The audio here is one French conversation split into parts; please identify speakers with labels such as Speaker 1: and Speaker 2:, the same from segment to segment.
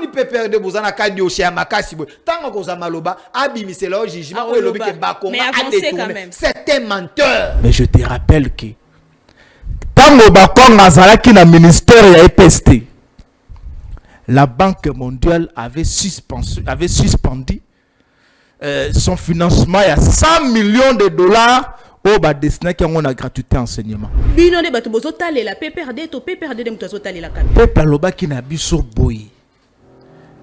Speaker 1: omoni PPRD bozana kadi oshia makasi boy tango koza maloba abimisela au jugement o elobi ke bakonga a détourné c'est un menteur.
Speaker 2: Mais je te rappelle que tango bakonga azalaki na ministère ya EPST, la Banque mondiale avait suspendu son financement à 100 millions de dollars au bas destiné qui ont la gratuité enseignement.
Speaker 3: Bino de bato bozotale la PPRD to PPRD de mutazotale la kan.
Speaker 2: Peuple loba qui n'a biso boy.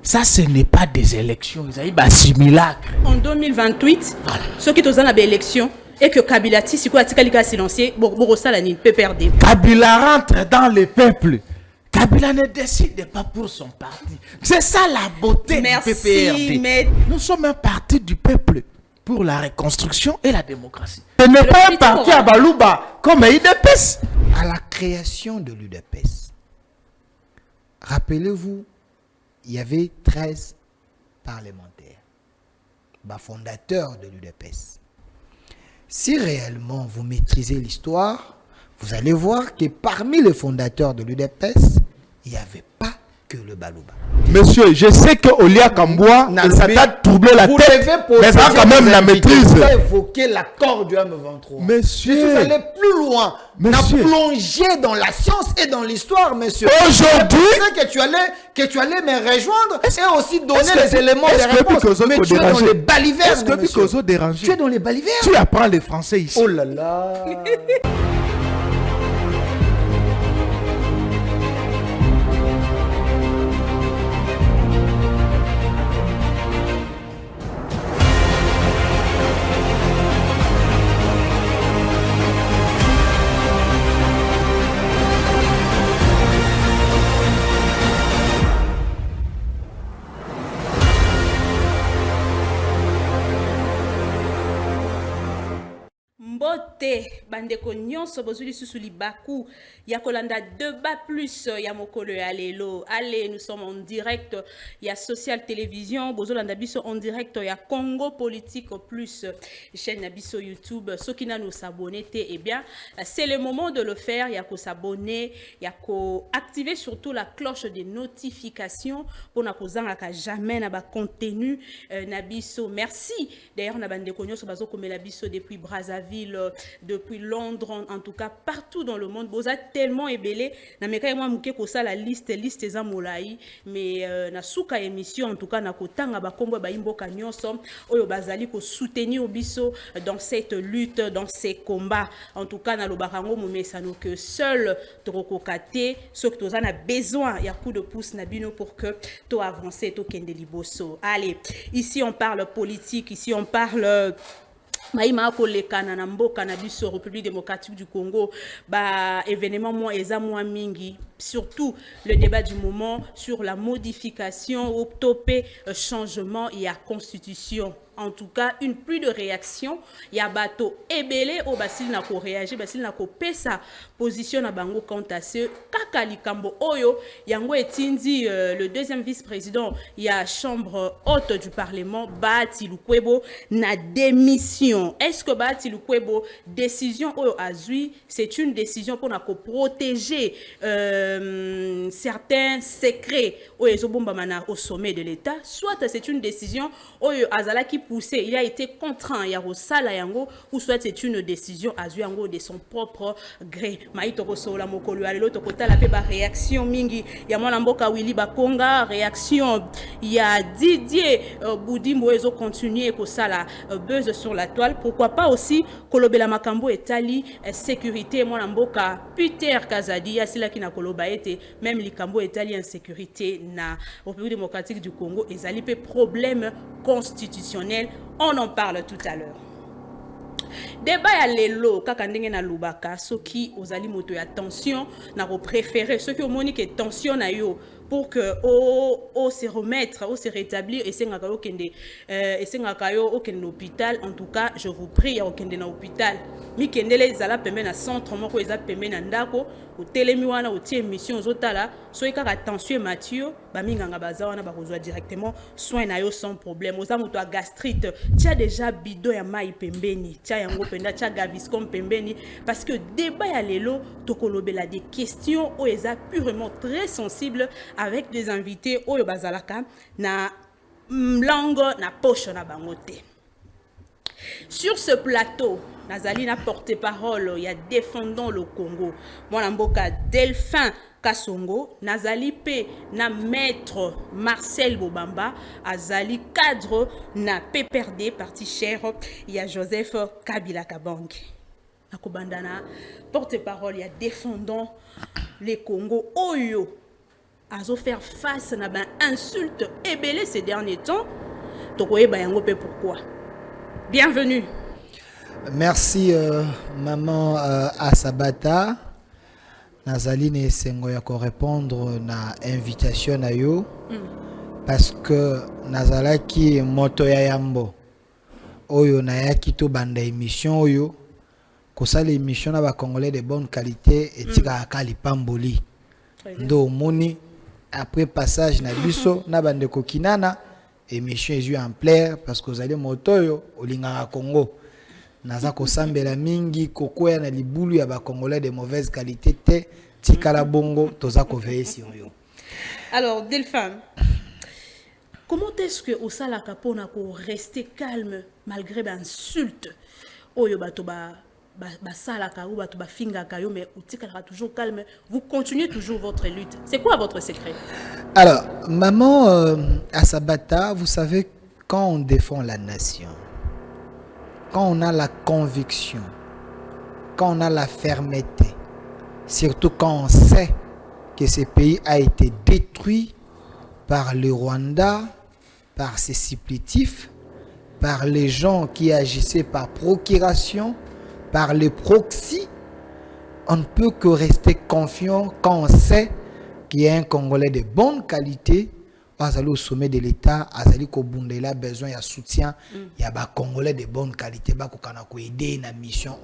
Speaker 2: Ça ce n'est pas des élections, ils ont simulacre.
Speaker 3: En 2028, voilà. Ceux qui sont dans l'élection et que Kabila si quoi atika silencieux borosala ni PPRD.
Speaker 2: Kabila rentre dans le peuple. Kabila ne décide pas pour son parti. C'est ça la beauté du PPRD. Mais... Nous sommes un parti du peuple pour la reconstruction et la démocratie. Ce n'est pas un parti à Balouba comme l'UDPS.
Speaker 1: À la création de l'UDPS, rappelez-vous, il y avait 13 parlementaires, fondateurs de l'UDPS. Si réellement vous maîtrisez l'histoire, vous allez voir que parmi les fondateurs de l'UDPS, il n'y avait pas que le Balouba.
Speaker 2: Monsieur, je sais que Olia Kamboua, ça t'a troublé la tête, mais ça quand même la maîtrise.
Speaker 1: Vous avez évoqué l'accord du M23.
Speaker 2: Monsieur,
Speaker 1: je suis allé plus loin.
Speaker 2: Monsieur,
Speaker 1: plongé dans la science et dans l'histoire, monsieur.
Speaker 2: Aujourd'hui,
Speaker 1: que tu allais me rejoindre et aussi donner les éléments de réponse. Mais tu es dans les balivernes.
Speaker 2: Est-ce que Picozo dérange?
Speaker 1: Tu es dans les balivernes.
Speaker 2: Tu apprends le français ici.
Speaker 1: Oh là là.
Speaker 3: Mbote bandeko nyonso bozuli susu libaku ya kolanda débat plus ya mokolo ya lelo. Allez, nous sommes en direct ya Social Télévision bozolanda biso en direct ya Congo Politique plus chaîne ya biso YouTube. Ceux qui n'a nous s'abonner eh bien c'est le moment de le faire, ya ko s'abonner, ya ko activer surtout la cloche de notification pour na kozanga ka jamais na ba contenu na biso. Merci d'ailleurs na bandeko nyonso bazo komela biso depuis Brazzaville, depuis Londres, en tout cas partout dans le monde. Boza tellement ébélé. Na meka moi muke ko ça la liste za molai, mais na suka émission en tout cas na kotanga ba kombo ba imboka nyonso oyo bazali ko soutenir biso dans cette lutte, dans ces combats. En tout cas na lobarango momesano que seul trokokate ceux que tozana besoin ya coup de pouce na bino pour que to avancer to kende liboso. Allez, ici on parle politique, ici on parle Maïma kolekana na mboka na biso République démocratique du Congo, ba événement moi eza moi mingi, surtout le débat du moment sur la modification ou topé changement et la constitution. En tout cas, une pluie de réactions. Il y a bateau ébélé au basil n'a ko réagir, basil n'a ko pesa position à bango quant à ce kakali kambo oyo yango etindi le deuxième vice-président il y a chambre haute du parlement Bahati Lukwebo na démission. Est-ce que Bahati Lukwebo décision oyo azui, c'est une décision pour na ko protéger certains secrets au sommet de l'État, soit c'est une décision oyo azalaki poussé, il a été contraint ya rosala yango, ou soit c'est une décision azui yango de son propre gré. Maïto kosola mokolo alelo to kotala pe ba réaction mingi ya mwana mboka Willy Bakonga, réaction ya Didier Boudimbo ezo continuer kosala buzz sur la toile. Pourquoi pas aussi kolobela makambo etali sécurité mwana mboka Peter Kazadi asila ki na koloba ete même likambo etali insécurité na République démocratique du Congo ezali pe problème constitutionnel. On en parle tout à l'heure. Débat ya lelo kaka ndenge na lubaka soki ozali moto ya tension na ko préférer ceux qui ont monique tension na yo pour que au se remettre, au se rétablir et sengaka yo kende au kende hôpital. En tout cas, je vous prie au kende na hôpital. Mi kendele zala pembe na centre moko eza pembe na ndako o telemi wana o tie mission zotala soki kaka tension Mathieu ba minganga baza wana ba kozwa directement soin na yo sans problème. Oza moto a gastrite, tia déjà bidon ya mai pembeni, tia yango penda tia Gaviscon pembeni parce que débat ya lelo tokolobela des questions o eza purement très sensibles avec des invités oyo bazalaka na langue na poche na bangote. Sur ce plateau, nazali na porte-parole, il y a défendant le Congo. Mwana mboka Delphin Kasongo, nazali pe na maître Marcel Bobamba, azali cadre na PPRD, parti cher, il y a Joseph Kabila Kabang. Na kobandana porte-parole, il y a défendant les Congo oyo azo faire face na ben insulte ebele ces derniers temps. Tokoye ba yango pe pourquoi. Bienvenue.
Speaker 1: Merci maman Asabata. Nazali ne sengo ya ko répondre na invitation na yo parce que nazalaki moto ya yambo oyo na yaki to banda émission oyo kosala émission na ba congolais de bonne qualité et tika akali pamboli ndo moni après passage na biso na bande ko kinana émission est en plaire parce que vous allez moto yo olinga Congo naza kosambela mingi kokoya na libulu ya ba congolais de mauvaise qualité te tikala bongo toza ko veiller sur yo.
Speaker 3: Alors Delphin, comment est-ce que au sala kapona ko rester calme malgré l'insulte oyo bato ba sala ka ou bato ba finga ka yo mais utikala toujours calme, vous continuez toujours votre lutte. C'est quoi votre secret?
Speaker 1: Alors maman Asabata, vous savez quand on défend la nation, quand on a la conviction, quand on a la fermeté, surtout quand on sait que ce pays a été détruit par le Rwanda, par ses supplétifs, par les gens qui agissaient par procuration, par les proxys, on ne peut que rester confiant quand on sait qu'il y a un Congolais de bonne qualité au sommet de l'État, il a besoin de soutien, il y a des Congolais de bonne qualité qui aider dans la mission.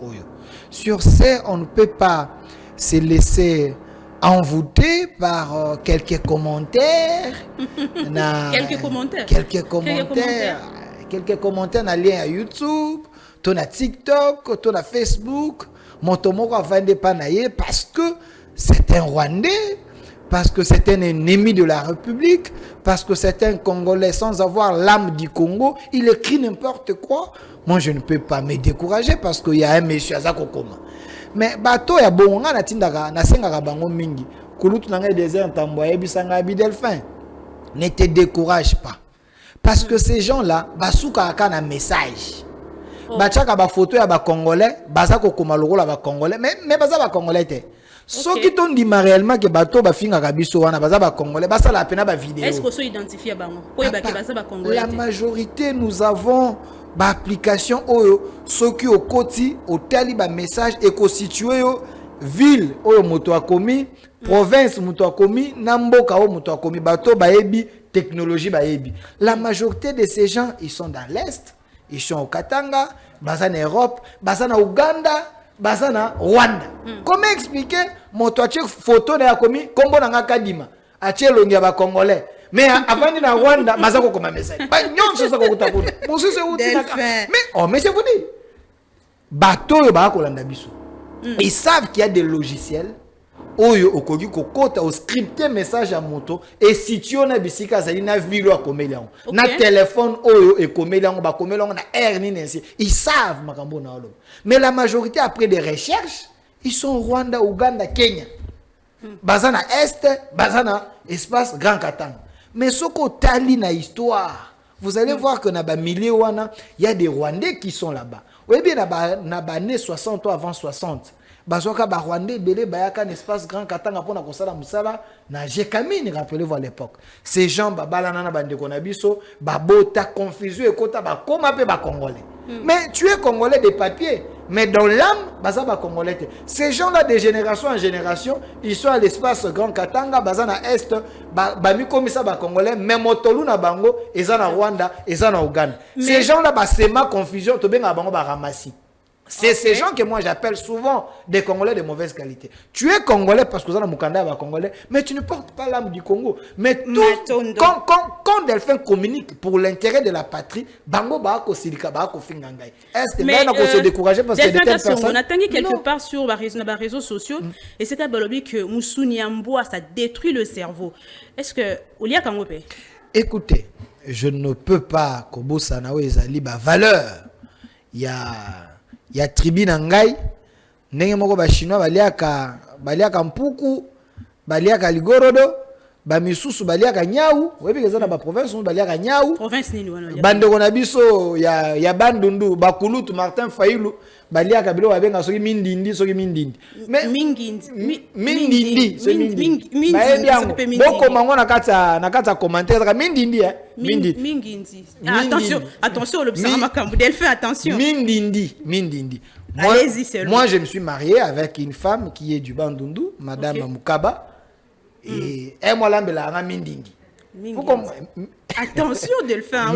Speaker 1: Sur ce, on ne peut pas se laisser envoûter par quelques commentaires. Quelques commentaires dans lien à YouTube, ton à TikTok, ton à Facebook, mon tomoko a vendu panaye parce que c'est un Rwandais. Parce que c'est un ennemi de la République, parce que c'est un Congolais sans avoir l'âme du Congo, il écrit n'importe quoi. Moi, je ne peux pas me décourager parce qu'il y a un monsieur Azako Koma. Mais bateau ya bonga na tindaka na sengaka bango mingi. Kulutu na ngai désert tamboye bisanga bi Delphin. Ne te décourage pas. Parce que ces gens-là, basuka aka na message. Bachaka ba photo ya ba Congolais, bazako koma lokola ba Congolais, mais baza ba Congolais te. Ceux qui t'ont dit réellement que bateau ba finga kabiso wana baza ba Congolais, basa la pena ba vidéo.
Speaker 3: Est-ce que so identifier bango? Ko ba ke baza ba Congolais?
Speaker 1: La majorité nous avons ba application oyo ceux qui au koti au tali ba message et ko situé yo ville oyo moto akomi, province moto akomi, na mboka oyo moto akomi bateau ba yebi technologie ba yebi. La majorité de ces gens ils sont dans l'est, ils sont au Katanga, baza en Europe, baza na Uganda, basana Rwanda. Comment expliquer mon photo na yakomi kombo na ngakadima atie longi ba Congolais mais avant na Rwanda mazako koma message ba nyonso sako kutakuna musise uti na mais c'est vous dit bateau ba kolanda biso ils savent qu'il y a des logiciels oyo okoki kokota au scripter message à moto et si tu on a bisika zali na vilo akomeli yango na téléphone oyo ekomeli yango ba komeli yango na air ni nensi ils savent makambo na olo mais la majorité après des recherches ils sont Rwanda, Ouganda, Kenya bazana est bazana espace Grand Katanga mais ce qu'on tali na histoire vous allez voir que na ba milieu wana il y a des Rwandais qui sont là-bas oui bien na ba né 60 ans avant 60 bazoka ba Rwandais belé bayaka espace Grand Katanga pona kosala musala na Jekamine rappelez-vous à l'époque ces gens babalana na bande konabiso babota confusion ekota ba koma pe ba Congolais mais tu es Congolais de papier mais dans l'âme baza ba Congolais te. Ces gens là de génération en génération ils sont à l'espace Grand Katanga bazana est mi komisa ba Congolais mais motolu na bango eza na Rwanda eza na Uganda ces gens là ba sema confusion to benga bango ba ramasi. C'est ces gens que moi j'appelle souvent des Congolais de mauvaise qualité. Tu es Congolais parce que vous êtes Mukanda Congolais, mais tu ne portes pas l'âme du Congo. Mais quand Delphin communique pour l'intérêt de la patrie, Bango Bako Silika Bako Fingangai. Est-ce que maintenant qu'on se décourager parce que des telles personnes?
Speaker 3: On a tangué quelque part sur les réseaux sociaux et c'est à Balobi que Moussou Niamboa, ça détruit le cerveau. Est-ce que Olia Kangope?
Speaker 1: Écoutez, je ne peux pas Kobo Sanawe Ezali ba valeur. Il y a tribu nangai ndenge moko ba chinois baliaka mpuku baliaka ligorodo ba misusu baliaka nyau webi kezana ba province baliaka nyau
Speaker 3: province nini wana
Speaker 1: bande kona biso ya bandundu bakulutu Martin Fayulu baliaka bilo babenga soki mindindi mais mindindi c'est mindindi boko mango na kata commentaire ka mindindi
Speaker 3: mindindi attention le psama makambu Delphin attention
Speaker 1: mindindi moi je me suis marié avec une femme qui est du Bandundu, madame Mukaba. Et elle m'a l'ambela à Mindindi.
Speaker 3: Attention Delphin,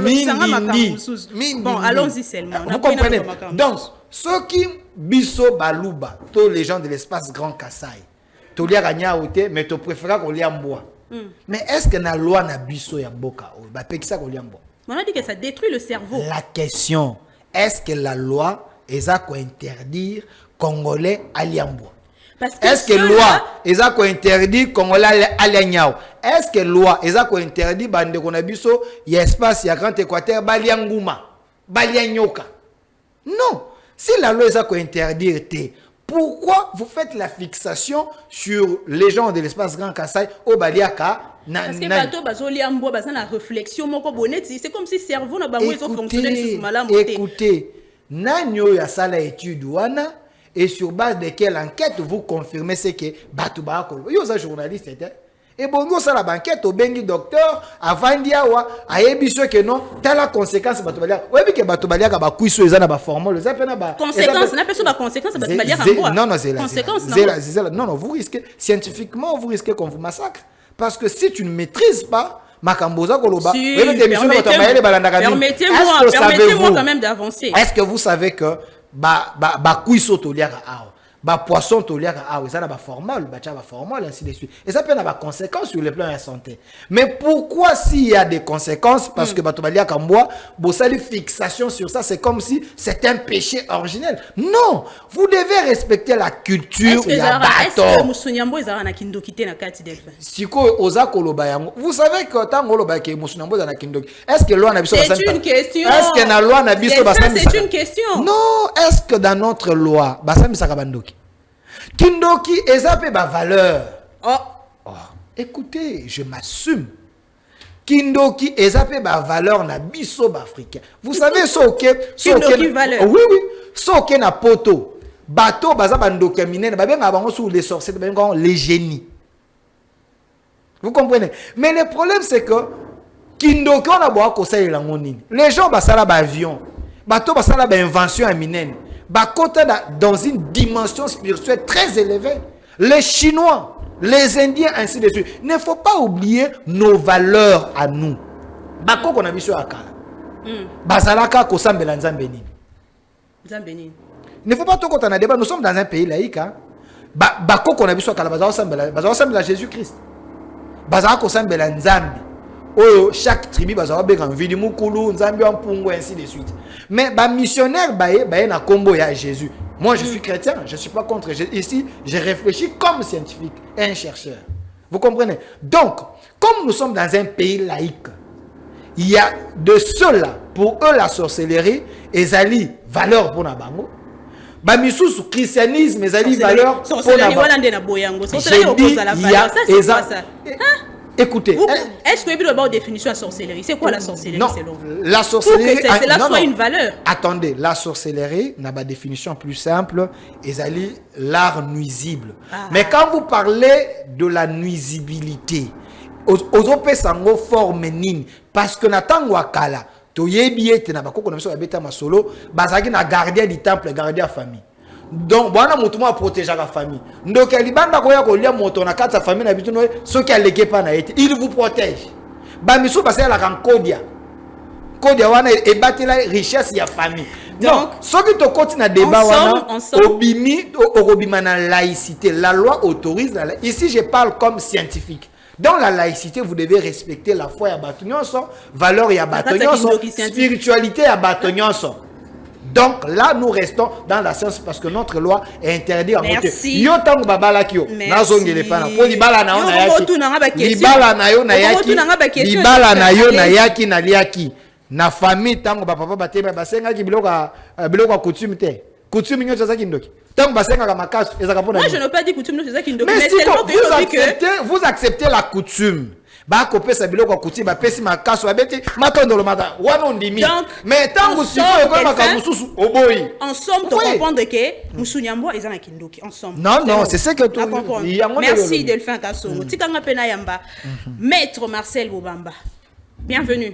Speaker 3: bon allons-y seulement.
Speaker 1: Vous comprenez? Donc, ceux qui biso baluba, tous les gens de l'espace Grand Kassai, tu lia gagna oté, mais tu préfères qu'on lia mboa. Mais est-ce que la loi na biso ya mboka o ba pekisa ko lia mboa?
Speaker 3: On a dit que ça détruit le cerveau.
Speaker 1: La question, est-ce que la loi est à interdire Congolais à liamboa? Est-ce que loi est à interdire Congolais à lianyao? Est-ce que loi est à interdire bande konabiso y espace ya Grand Équateur balianguma balianyoka? Non. Si la loi est à interdire, pourquoi vous faites la fixation sur les gens de l'espace Grand Kassai au Baliaka?
Speaker 3: Parce que bateau bazoliambo bazana la réflexion moko boneti, c'est comme si cerveau na bango ils fonctionné sur malamu.
Speaker 1: Écoutez, nanyo ya sala étude wana et sur base de quelle enquête vous confirmez ce que bato ba ko. Yo za journaliste était. Et bongo ça la banquette au bengi docteur avant diawa ayebiso que non tala conséquence bato balia. Webi que bato balia ka ba kuiso ezana ba formule za pena ba
Speaker 3: conséquence na personne ba conséquence bato balia ka quoi.
Speaker 1: Non c'est la
Speaker 3: conséquence
Speaker 1: non vous risquez scientifiquement vous risquez qu'on vous massacre parce que si tu ne maîtrises pas Makamboza Koloba,
Speaker 3: permettez-moi quand même d'avancer.
Speaker 1: Est-ce que vous savez que ba kuiso to liaka awa ba poisson to liaka awa ça na ba formule ba cha ba formule ainsi de suite et ça peut avoir des conséquences sur le plan de la santé. Mais pourquoi s'il y a des conséquences parce que bato baliaka mboa bosali fixation sur ça, c'est comme si c'est un péché originel. Non, vous devez respecter la culture ya bato.
Speaker 3: Est-ce que Moussounyambo ezara na kindoki te na kati Delphin?
Speaker 1: Siko oza koloba yango. Vous savez que tant koloba ke Moussounyambo na kindoki. Est-ce que loi na biso
Speaker 3: basani? C'est une question.
Speaker 1: Est-ce que na loi na biso basani?
Speaker 3: C'est une question.
Speaker 1: Non, est-ce que dans notre loi basani sakabandoki? Kindoki ezape ba valeur. Écoutez, je m'assume. Kindoki ezape ba valeur na biso ba africain. Vous savez ce que
Speaker 3: Kindoki valeur.
Speaker 1: Oui. Ce que na poto. Bateau baza bandoki minene ba benga bango sur les sorciers, ba benga les génies. Vous comprenez? Mais le problème c'est que Kindoki on a boa kosaï la ngonini. Les gens basala ba avion. Bateau basala ba invention minene. Bakota dans une dimension spirituelle très élevée. Les Chinois, les Indiens, ainsi de suite. Il ne faut pas oublier nos valeurs à nous. Bako qu'on a vu sur Akala. Basalaka kosambela nzambeni.
Speaker 3: Nzambeni.
Speaker 1: Il ne faut pas tout qu'on a débat. Nous sommes dans un pays laïque. Bako qu'on a vu sur Akala. Basala Jésus-Christ. Basala kosambela nzambi. Oh, chaque tribu bazaba benga vidi mukulu nzambi wa mpungu ainsi de suite. Mais ba missionnaire baye na kombo ya Jésus. Moi je suis chrétien, je suis pas contre ici, je réfléchis comme scientifique et un chercheur. Vous comprenez? Donc, comme nous sommes dans un pays laïque, il y a de cela pour eux la sorcellerie ezali valeur pour na bango. Ba misusu christianisme ezali valeur pour na bango. Écoutez,
Speaker 3: est-ce que vous avez une définition de la sorcellerie? C'est quoi la sorcellerie?
Speaker 1: Non, la sorcellerie,
Speaker 3: pour que cela soit une valeur.
Speaker 1: Attendez, la sorcellerie n'a pas de définition plus simple, ezali l'art nuisible. Mais quand vous parlez de la nuisibilité, ozope sango forme nini parce que natango akala to yebiete na bakoko na biso babeta masolo bazaki na gardien du temple, gardien de famille. Donc bwana mutu mo protéger la famille. Donc libanda ko ya ko lia moto na kata famille na bitu no so ki aleke pa na été, il vous protège. Ba miso basala la kankodia. Kodia wana e batela richesse ya famille. Non, ce qui te continue à débat,
Speaker 3: ensemble.
Speaker 1: obima na laïcité. La loi autorise ici, je parle comme scientifique. Dans la laïcité, vous devez respecter la foi ya bato nyonso, valeur ya bato nyonso, spiritualité ya bato nyonso. Donc là, nous restons dans la science parce que notre loi est interdite en côté. Yo tango babala kyo. Nazongele pana. Po libala na yo na yaki. Libala na yo na yaki. Libala na yo na yaki na liaki. Na famille tango papa batema basenga ki biloko coutume te. Coutume nyonso za kindoki. Tango basenga ka makasu ezaka pona.
Speaker 3: Moi je n'ai pas dit coutume nyonso za kindoki.
Speaker 1: Mais si vous acceptez la coutume. Ba kopesa biloko coutume ba pesi makasu babeti matondolo mata wana ndimi. Mais tango siko ko makamususu oboyi.
Speaker 3: Ensemble to comprendre que Musunyambo eza na kindoki ensemble.
Speaker 1: Non, c'est ça que tu
Speaker 3: Merci Delphin Kasongo. Tikanga pena yamba. Maître Marcel Bobamba. Bienvenue.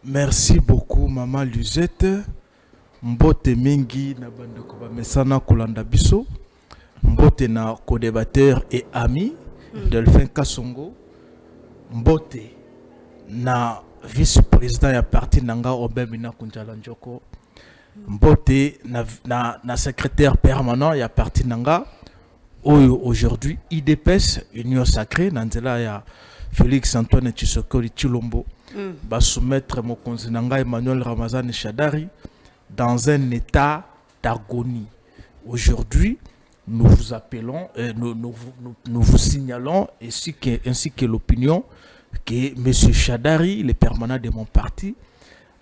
Speaker 2: Merci beaucoup, Maman Luzette. Mbote mingi na bandeko ba mesana kolanda biso. Mbote na co-débatteur et ami Delphin Kasongo. Mbote na vice-président ya parti nanga Obemina Kunjala Njoko. Mbote na secrétaire permanent ya parti nanga aujourd'hui IDPS Union Sacrée Nanzela ya Félix Antoine Tshisekedi Tshilombo. Va soumettre mon conseiller Emmanuel Ramazani Shadari dans un état d'agonie. Aujourd'hui, nous vous appelons, nous vous signalons, ainsi que l'opinion, que M. Shadari, le permanent de mon parti,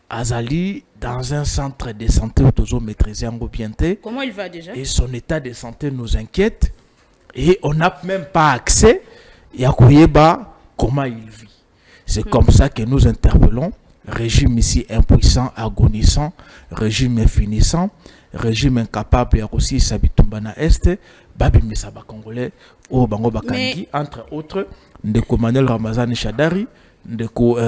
Speaker 2: Azali, dans un centre de santé où maîtrisé en Gobienté.
Speaker 3: Comment il va déjà?
Speaker 2: Et son état de santé nous inquiète. Et on n'a même pas accès à Koyeba comment il vit. C'est comme ça que nous interpellons. Régime ici impuissant, agonisant, régime infinissant, régime incapable et aussi Sabitumbana Est, Babi Misaba Congolais, au Bango Bakangi, entre autres, Ndeko Manuel Ramazani Shadari, Ndeko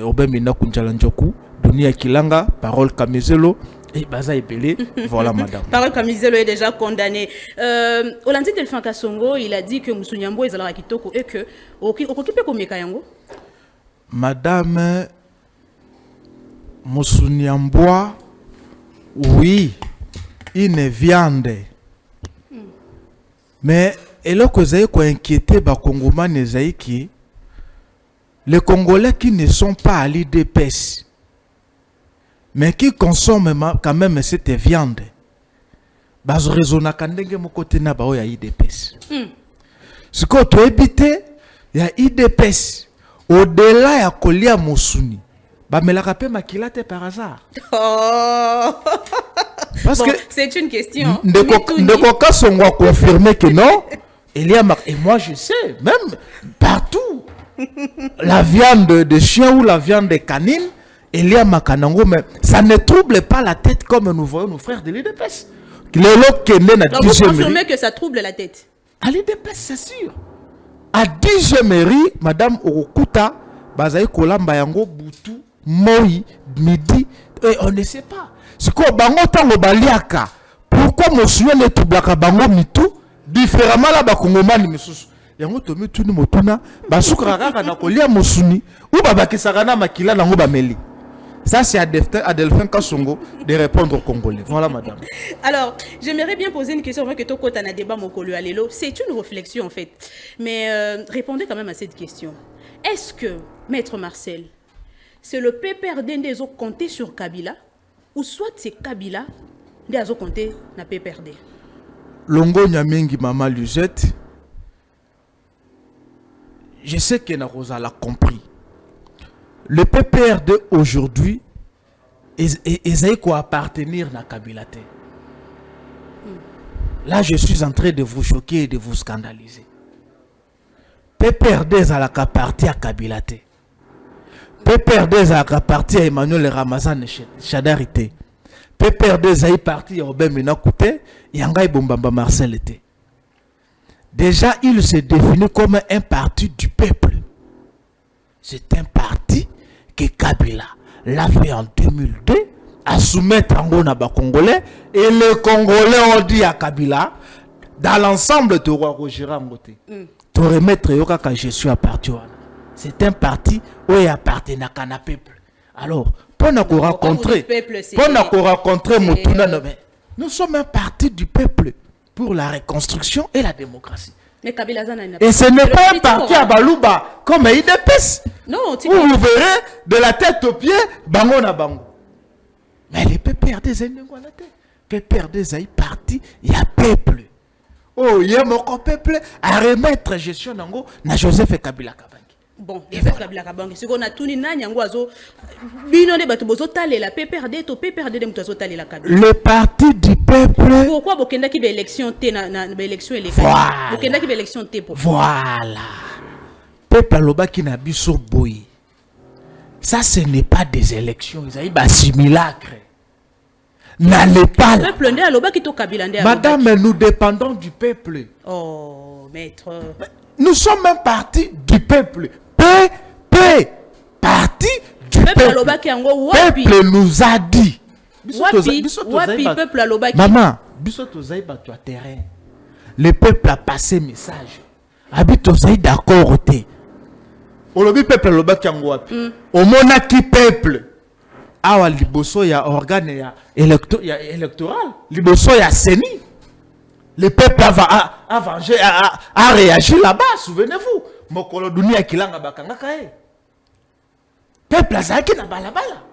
Speaker 2: Obemina Kunjala Njoku, Dunia Kilanga, Parole Kamizelo, et Baza Ebele, voilà madame.
Speaker 3: Parole Kamizelo est déjà condamné. Olandi Delphin Kasongo, il a dit que Musunyambo est à la Kitoko et que Okipe Komekayango.
Speaker 2: Madame Musunyamboa, oui, une viande. Mais et là que vous avez inquiété les Congolais qui ne sont pas à l'IDPS, mais qui consomment quand même cette viande, ils raisonnent à côté de l'IDPS. Ce que tu habité, il y a IDPS. Au-delà ya kolia Mosuni, mais la rapé makilate par hasard.
Speaker 3: Oh.
Speaker 2: Parce
Speaker 3: bon,
Speaker 2: que
Speaker 3: c'est une question.
Speaker 2: Ndeko Kasongo a confirmé que non. Et moi je sais, même partout, la viande de chien ou la viande de canine, il y a makanango, mais ça ne trouble pas la tête comme nous voyons nos frères de l'IDPS.
Speaker 3: Donc vous confirmez que ça trouble la tête?
Speaker 2: À l'IDPS, c'est sûr. À 10 mairie, Madame Okuta, Bazaï Kolamba Yango, Boutou, Moi, midi, et on ne sait pas. C'est quoi, Bango Tango Baliaka? Pourquoi monsieur ne troublaka Bango Mitou, différemment là, Bakongomani, Messous? Yango Tomi Tuni Motuna, Basukara na Kolia Mosuni, ou Babakisarana Makila Nango Bameli. Ça, c'est à Delphin Kasongo de répondre aux Congolais. Voilà, madame.
Speaker 3: Alors, j'aimerais bien poser une question avant que tu aies un débat, mon collègue Alélo. C'est une réflexion, en fait. Mais répondez quand même à cette question. Est-ce que, Maître Marcel, c'est le PPRD qui a compté sur Kabila, ou soit c'est Kabila qui a compté sur PPRD?
Speaker 2: Longo Nyamingi, Maman Luzette, je sais que Narosa l'a compris. Le PPRD aujourd'hui, ils quoi appartenir à Kabila. Là, je suis en train de vous choquer et de vous scandaliser. PPRD a la partie à Kabila. PPRD a la partie à Emmanuel Ramazani Shadari. PPRD a la partie à Obemina Kouté et Yangai Bombamba Marcel. Déjà, il se définit comme un parti du peuple. C'est un parti que Kabila l'a fait en 2002 à soumettre en Gonaba Congolais et les Congolais ont dit à Kabila dans l'ensemble de Roi Roger Angote te remettre Yoka quand je suis à partir. C'est un parti où il appartient à un peuple. Alors, Pour rencontrer. Pour rencontrer Mutuna. Nous sommes un parti du peuple pour la reconstruction et la démocratie.
Speaker 3: Mais Kabila Zana,
Speaker 2: et ce n'est pas un parti à Balouba comme IDPS.
Speaker 3: Non,
Speaker 2: vous verrez de la tête aux pieds, bango na bango. Mais les PPRD, PPRD, c'est parti, il y a peuple. Oh, il y a mon peuple à remettre gestion nango na Joseph Kabila Kabangi.
Speaker 3: Bon, Joseph Kabila Kabangi. Ce qu'on a tout ni nani yango azo bino de bato bozo tale la PPRD to PPRD de mutazo tale la Kabila.
Speaker 2: Le parti du peuple.
Speaker 3: Pourquoi bokenda ki ba élection té na élection électorale.
Speaker 2: Voilà.
Speaker 3: Bokenda ki ba élection té pour.
Speaker 2: Voilà. Peuple loba ki na biso boyi. Ça ce n'est pas des élections, ils ont simulacre. N'allez pas là. Madame, nous dépendons du peuple.
Speaker 3: Oh, maître.
Speaker 2: Nous sommes un parti du peuple. Parti du peuple. Peuple nous a dit. Maman, terrain. Le peuple a passé message. Habite aux d'accord. Le peuple au monaki peuple. Awa liboso ya organe ya électoral, liboso ya seni. Le peuple a réagi là-bas, souvenez-vous. Mokolo dunia kilanga bakanga kae. Peuple azaki na balabala.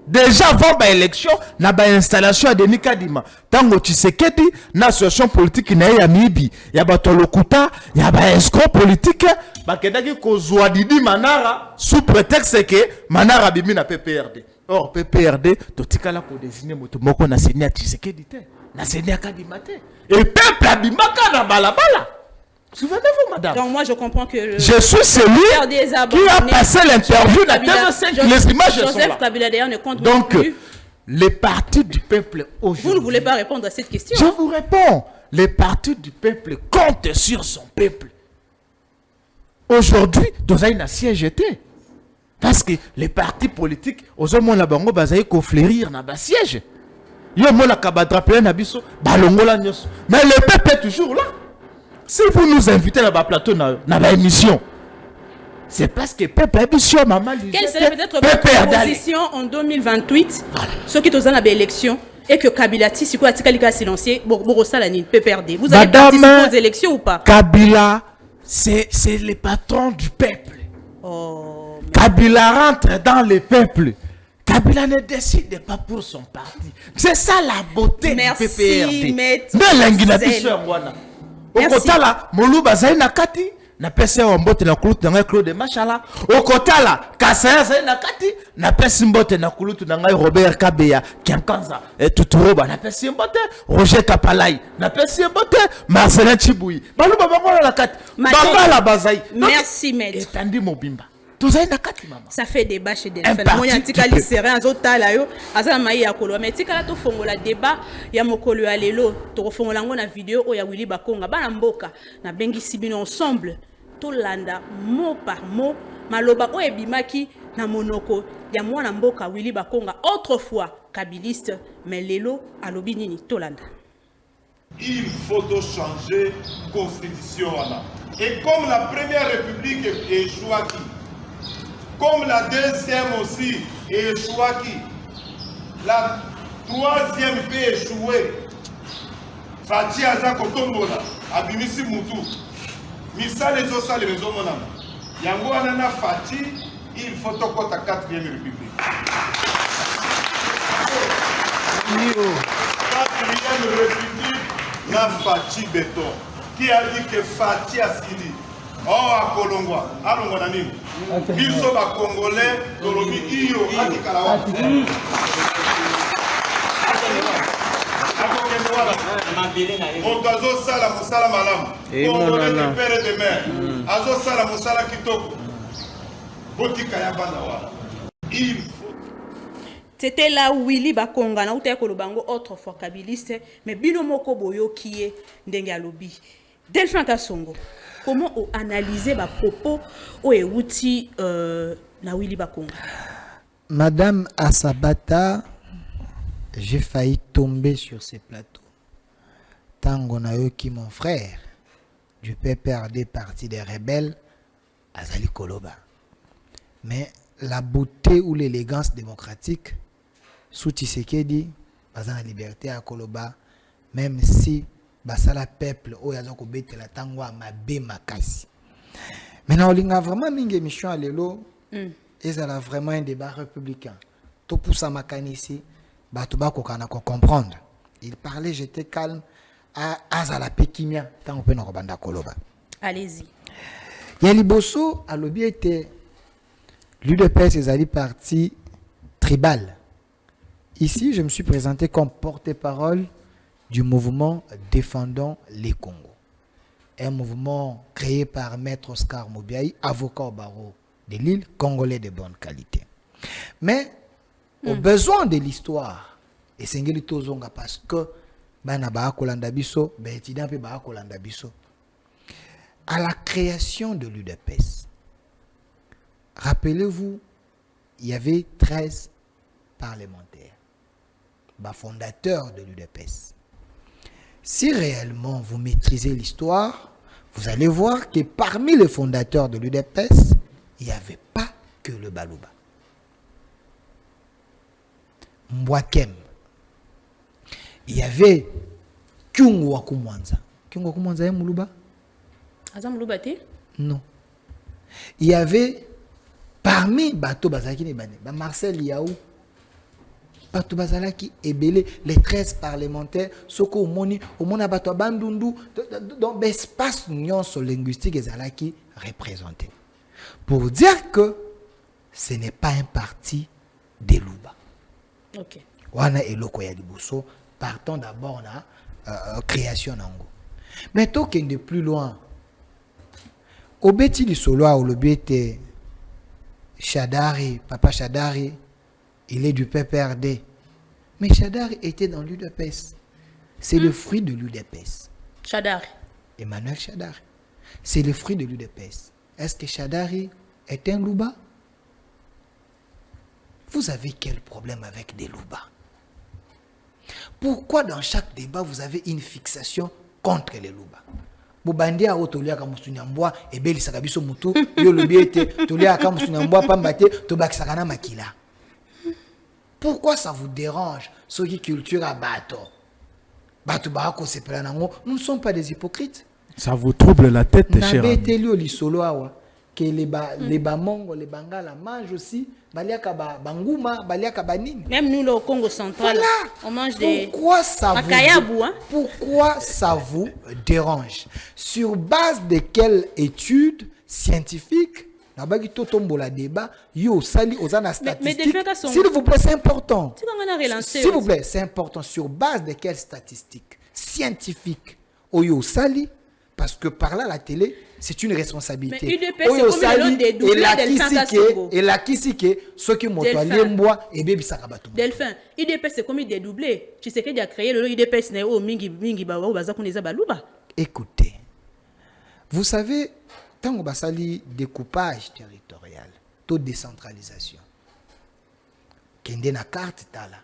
Speaker 2: Déjà avant ba élection, na ba installation à Denis Kadima. Tango Tshisekedi na association politique na ya Mibi, ya bato lokuta, ya ba escroc politique, bakedaki kozwa Didi Manara sous prétexte que Manara bimi na PPRD. Or PPRD totikala ko désigner moto moko na senia Tshisekedi te, na senia Kadima te. Et peuple abimaka na balabala. Souvenez-vous, madame.
Speaker 3: Donc moi je comprends que
Speaker 2: je suis celui qui a passé l'interview dans TV5. Les images sont là.
Speaker 3: Kabila d'ailleurs ne compte
Speaker 2: donc
Speaker 3: plus.
Speaker 2: Les partis du peuple aujourd'hui.
Speaker 3: Vous ne voulez pas répondre à cette question.
Speaker 2: Je vous réponds. Les partis du peuple comptent sur son peuple. Aujourd'hui, dans un siège était. Parce que les partis politiques, aux hommes la bango bazaï ko fleurir na ba siège. Yo mo la kabadra plein na biso, balongola nyos. Mais le peuple est toujours là. Si vous nous invitez à la plateau, dans l'émission, c'est parce que peuple émission, maman.
Speaker 3: Quelle serait peut-être votre position en 2028, ceux qui sont dans l'élection, et que Kabila si quoi a silencié, PPRD. Vous allez participer aux élections ou pas?
Speaker 2: Kabila, c'est le patron du peuple.
Speaker 3: Oh,
Speaker 2: Kabila rentre dans le peuple. Kabila ne décide pas pour son parti. C'est ça la beauté du PPRD.
Speaker 3: Merci,
Speaker 2: Okotala moluba zai na kati na pesi wa mbote na kulutu na Claude Machala. Okotala kasaya zai na kati na pesi mbote na kulutu na Robert Kabeya Kiankanza Tuturoba na pesi mbote Roger Kapalai na pesi mbote Marcelin Chiboui baluba bangola la kati bangala bazai.
Speaker 3: Merci maître.
Speaker 2: Etandi mobimba.
Speaker 3: Ça fait débat chez Delphine. Moi, tika liséré azotala yo, azala mai ya kolo. Mais tika la to fongola débat ya mokolo ya lelo, to fongola ngo na vidéo o ya Willy Bakonga bana mboka na bengi sibino ensemble. To landa mot par mot maloba o ebimaki na monoko ya mwana mboka Willy Bakonga autrefois kabiliste mais lelo alobi nini to landa.
Speaker 4: Il faut changer constitution là. Et comme la première république est échouée, comme la deuxième aussi est échouée, la troisième peut échouer. Fati Aza Kotombola, Abimisi Moutou, Missa les Ossa les maisons monam. Yango Anana Fati, il faut toquer la quatrième république. Quatrième république, na Fati Béton. Qui a dit que Fati Asili? Oh, à Kolongwa, à Longonani. Ils sont Congolais, Dolomi, Iyo, Atikalawa. Montazo Sala, Moussala Malam. Congolais du père et de mère. Azo Sala, Moussala Kitoko. Botikaya Bandawa. Il faut.
Speaker 3: C'était là où Willy Bakonga, na uta kolobango autrefois kabiliste, mais bino moko boyo kiye ndenge alobi. Delphine Kasongo. Comment analyser les propos ou outils na Willy Bakonga?
Speaker 1: Madame Asabata, j'ai failli tomber sur ces plateaux. Tango Nayoki, mon frère, du PPRD, parti des rebelles, Azali Koloba. Mais la beauté ou l'élégance démocratique sous Tshisekedi baza na liberté à koloba même si basala peuple o yaza ko betela tango mabe makasi. Maintenant olinga vraiment mingi émission à lelo ezala vraiment un débat républicain. To poussa makanisi bato ba ko kana ko comprendre. Il parlait, j'étais calme à azala pekimia tango pe na banda koloba.
Speaker 3: Allez-y.
Speaker 1: Yaliboso a lobby était l'UDPS ezali parti tribal. Ici, je me suis présenté comme porte-parole du mouvement Défendons les Congos. Un mouvement créé par Maître Oscar Mobiaï, avocat au barreau de l'île, congolais de bonne qualité. Mais, au besoin de l'histoire, et c'est Tozonga parce que à la création de l'UDPS, rappelez-vous, il y avait 13 parlementaires, fondateurs de l'UDPS. Si réellement vous maîtrisez l'histoire, vous allez voir que parmi les fondateurs de l'UDPS, il n'y avait pas que le Baluba. Mbwakem. Il y avait Kyungu Wakumwanza. Kyungu Wakumwanza est Muluba?
Speaker 3: Azam Muluba te?
Speaker 1: Non. Il y avait parmi Bato Bazaki Nebane, Marcel Yaou, Bato Bazalaki Ebele, les 13 parlementaires, Soko Omoni, Omona Bato Bandundu, dans l'espace linguistique Ezalaki représenté. Pour dire que ce n'est pas un parti des Luba.
Speaker 3: Ok.
Speaker 1: Wana eloko ya liboso, partons d'abord na création nango. Mais token de plus loin. Obeti lisolo a olobete Shadari, papa Shadari, il est du PPRD. Mais Shadari était dans l'UDPS. C'est le fruit de l'UDPS.
Speaker 3: Shadari.
Speaker 1: Emmanuel Shadari. C'est le fruit de l'UDPS. Est-ce que Shadari est un Louba? Vous avez quel problème avec des Louba? Pourquoi dans chaque débat vous avez une fixation contre les Louba? Bobandi a otolia ka musunyambwa ebeli sakabiso mutu yo lobiete tolia ka musunyambwa pambate to bakisakana makila. Pourquoi ça vous dérange ce qui culture à bato? Bato baako sepela nango, nous ne sommes pas des hypocrites.
Speaker 2: Ça vous trouble la tête, cher ami.
Speaker 1: Nabeteli lisolo awa que les Bamongo, les Bangala mangent aussi, baliaka banguma, baliaka banini.
Speaker 3: Même nous, au Congo central,
Speaker 1: voilà.
Speaker 3: On mange des
Speaker 1: Pourquoi
Speaker 3: pourquoi
Speaker 1: ça vous dérange? Sur base de quelles études scientifiques, la débat, yo sali ozana statistique. S'il vous plaît, c'est important. S'il vous plaît, c'est important. Sur base de quelles statistiques scientifiques, oyo sali, parce que par là la télé, c'est une responsabilité. Et la kisike, ceux qui m'ont allé mboa et baby sakabatou.
Speaker 3: Delphin, IDPS c'est comme dédoublé. Tu sais qu'il a créé le IDPS néo mingi ba baza koneza baluba.
Speaker 1: Écoutez, vous savez, tant que basali découpage territorial, taux de décentralisation, kende na carte tala,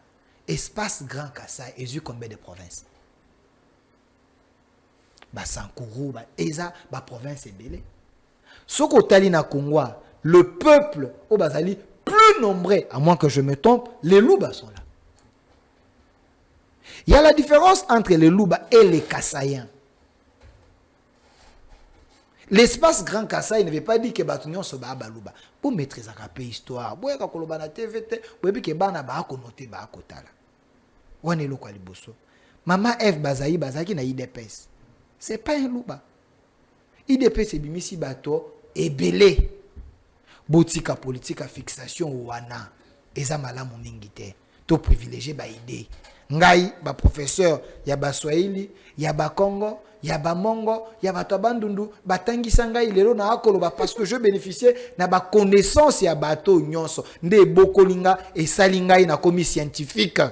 Speaker 1: espace Grand Kassai, et eu combien de provinces? Sankuru, Eza, province ebele. Soko tali na Congo, le peuple au Bazali plus nombreux, à moins que je me trompe, les Louba sont là. Il y a la différence entre les Louba et les Kassaïens. L'espace Grand Kassai ne veut pas dire que Batunion se bat à Louba. Pour maîtriser la paix histoire, pour que le bana TVT, pour que bana ba konote ba kotala. Wane lo kwa liboso. Mama F Bazaki na IDPS. C'est pas un Louba. IDP c'est bimisi bato ebele. Botika politique fixation wana. Eza malamu mingi te. To privilégié ba idée. Ngai ba professeur ya ba Swahili, ya ba Congo, ya ba Mongo, ya ba Bandundu, batangisa ngai lelo na akoloba parce que je bénéficiais na ba connaissance ya bato nyonso. Nde bokolinga et salingai na komi scientifique.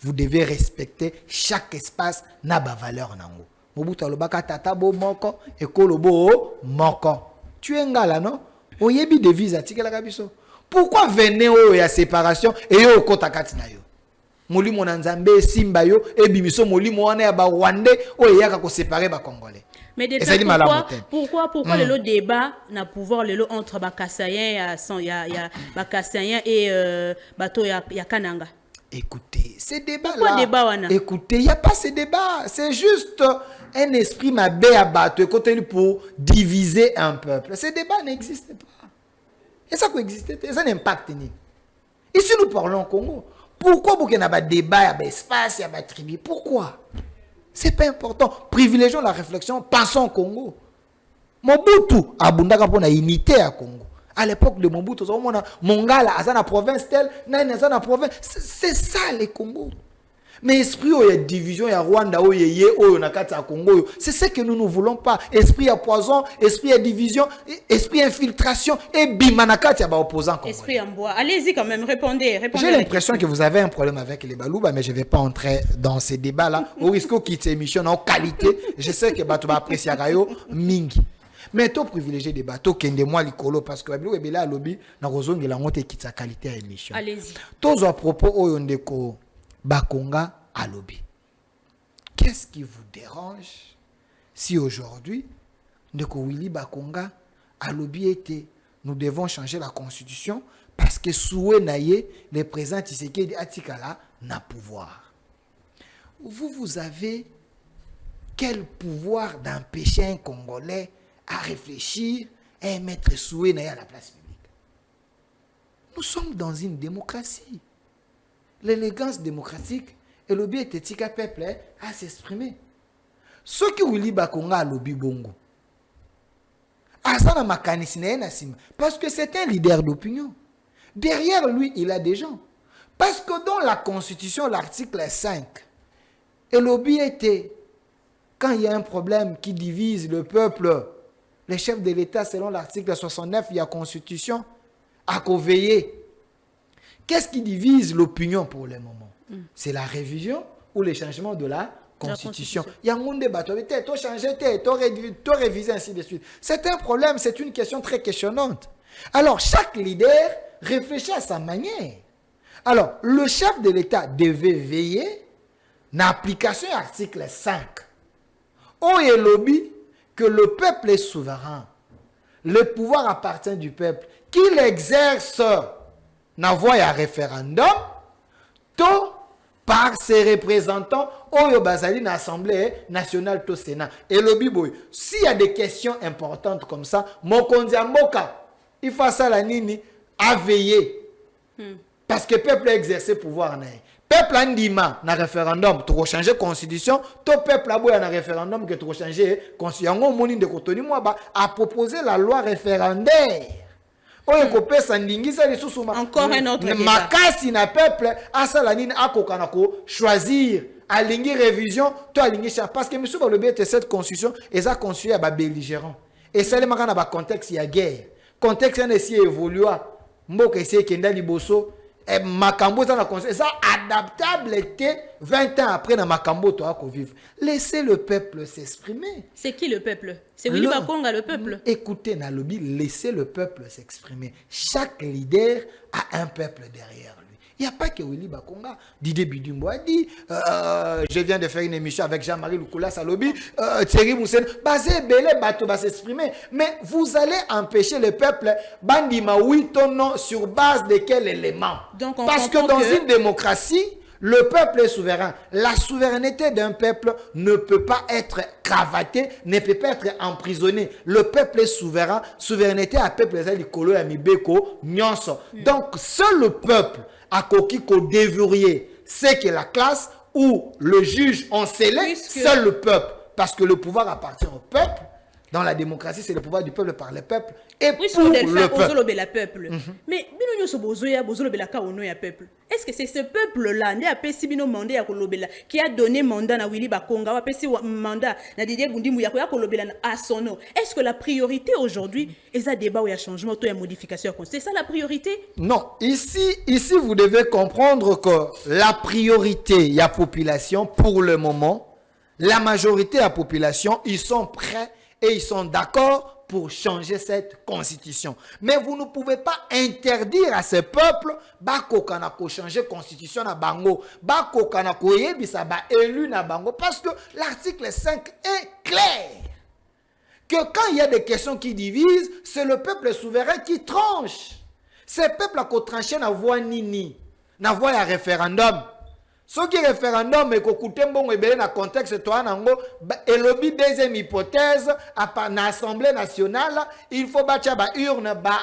Speaker 1: Vous devez respecter chaque espace na ba valeur nango. Mobutu alobaka tata bo moko e kolobo moko. Tu es ngala non? Oyebi devise atikela kabiso. Pourquoi venez o ya séparation et yo kota katina yo? Molimo na Nzambe simba yo e bimiso molimo wana ya ba Rwandais o yaka ko séparer ba Congolais.
Speaker 3: Mais
Speaker 1: Et ça dit
Speaker 3: pourquoi le débat n'a pouvoir le entre Bakassayen et Bato ya Kananga?
Speaker 1: Écoutez, ces débats-là, écoutez, il n'y a pas ces débats. C'est juste un esprit mabé à battre côté pour diviser un peuple. Ces débats n'existent pas. Et ça peut exister, ça n'impacte ni. Ici, nous parlons au Congo. Pourquoi il y a un débat, il y a un espace, il y a une tribu? Pourquoi? Ce n'est pas important. Privilégions la réflexion, pensons au Congo. Mobutu a pour la unité à Congo. À l'époque de Mobutu, Mongala, à la province telle, à la province. C'est ça le Congo. Mais esprit où il y a division, il y a Rwanda, où il y a Congo. C'est ce que nous ne voulons pas. Esprit à poison, esprit à division, esprit à infiltration et bimanakati à opposant.
Speaker 3: Esprit en bois. Allez-y quand même, répondez.
Speaker 1: J'ai l'impression que vous avez un problème avec les Balouba, mais je ne vais pas entrer dans ces débats-là. Au risque de quitter l'émission en qualité, je sais que Batou va apprécier Rayo Mingi. Mais tu privilégié des bateaux qui sont moi l'icolo parce que Babilou est là lobby dans Rozong et la honte qui sa qualité à l'émission.
Speaker 3: Allez-y.
Speaker 1: Tous à propos oyondeko Bakonga à lobby. Qu'est-ce qui vous dérange si aujourd'hui Ndeko Willy Bakonga à lobby était nous devons changer la constitution parce que souhait naïe les présents Tshisekedi Atikala n'a pouvoir. Vous avez quel pouvoir d'empêcher un Congolais à réfléchir et mettre souhait à la place publique? Nous sommes dans une démocratie. L'élégance démocratique et le bien éthique à peuple à s'exprimer. Ce qui Willy Bakonga a lobby bongo. Asana Makanisine parce que c'est un leader d'opinion. Derrière lui, il a des gens. Parce que dans la Constitution, l'article 5, et lobby était quand il y a un problème qui divise le peuple, les chefs de l'État, selon l'article 69, il y a Constitution, à veiller. Qu'est-ce qui divise l'opinion pour le moment? C'est la révision ou le changement de la Constitution. Il y a un monde de bateau, tu as changé, tu as révisé, ainsi de suite. C'est un problème, c'est une question très questionnante. Alors, chaque leader réfléchit à sa manière. Alors, le chef de l'État devait veiller l'application de l'article 5. On est lobby que le peuple est souverain. Le pouvoir appartient du peuple. Qu'il exerce na voie à référendum, tout par ses représentants au Bazali na Assemblée nationale au Sénat. Et lobby boy, s'il y a des questions importantes comme ça, Mokonzi Mboka, il faut ça la nini à veiller. Parce que le peuple a exercé pouvoir. Peuple a dit na référendum, tu vas changer la constitution, tout peuple a un référendum que tu vas changer la constitution. A proposé la loi référendaire.
Speaker 3: Encore un autre débat.
Speaker 1: Makasi na peuple, asalanine akokanako choisir alingi révision, to alingi cha parce que monsieur Balobi était cette constitution et ça construit à belligérant. Et ça les makana ba contexte ya guerre. Contexte en essayer évoluer. Mboka essayer kenda liboso et makambo ça la constitution ça adaptable était 20 ans après na makambo to ako vivre. Laissez le peuple s'exprimer.
Speaker 3: C'est qui le peuple? C'est Willy Bakonga le peuple.
Speaker 1: Écoutez Nalobi, laissez le peuple s'exprimer. Chaque leader a un peuple derrière lui. Il n'y a pas que Willy Bakonga. Didier Bidumbo a dit, je viens de faire une émission avec Jean-Marie Lukula Salobi, Thierry Moussen, basé belé bateau va s'exprimer. Mais vous allez empêcher le peuple, bandima oui, ton nom, sur base de quel élément? Parce que dans une démocratie, le peuple est souverain. La souveraineté d'un peuple ne peut pas être cravatée, ne peut pas être emprisonnée. Le peuple est souverain. Souveraineté à peuple, c'est l'icolo, l'amibeko, nyonso. Donc, seul le peuple a coquille qu'on déverrouiller. C'est que la classe ou le juge en scellé, seul le peuple. Parce que le pouvoir appartient au peuple. Dans la démocratie, c'est le pouvoir du peuple par le peuple et pour le
Speaker 3: peuple. Mais est-ce que c'est ce peuple-là qui a donné mandat à Willy Bakonga, mandat à Didier Bundimou à son nom? Est-ce que la priorité aujourd'hui est un débat où il y a changement, où il y a modification? C'est ça la priorité?
Speaker 1: Non. Ici, vous devez comprendre que la priorité, il y a population pour le moment. La majorité de la population, ils sont prêts et ils sont d'accord pour changer cette constitution. Mais vous ne pouvez pas interdire à ce peuple de changer la constitution na bango, élu na bango, parce que l'article 5 est clair. que quand il y a des questions qui divisent, c'est le peuple souverain qui tranche. C'est le peuple qui tranche na voix nini, na voix ya référendum. Ce qui est référendum et qu'écoutez bon et dans contexte toi nango et le deuxième hypothèse à l'Assemblée nationale il faut battre ba urne ba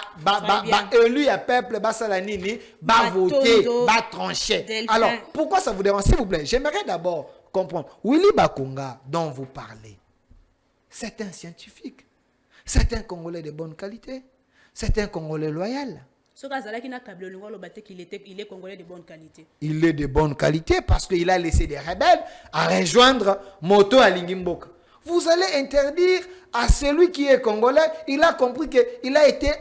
Speaker 1: élu à peuple ba salanini ba voter ba trancher. Alors pourquoi ça vous dérange s'il vous plaît? J'aimerais d'abord comprendre. Willy Bakonga dont vous parlez, c'est un scientifique, c'est un Congolais de bonne qualité, c'est un Congolais loyal.
Speaker 3: Il est congolais de bonne qualité.
Speaker 1: Il est de bonne qualité parce qu'il a laissé des rebelles à rejoindre Moto à Lingimboka. Vous allez interdire à celui qui est congolais, il a compris qu'il a été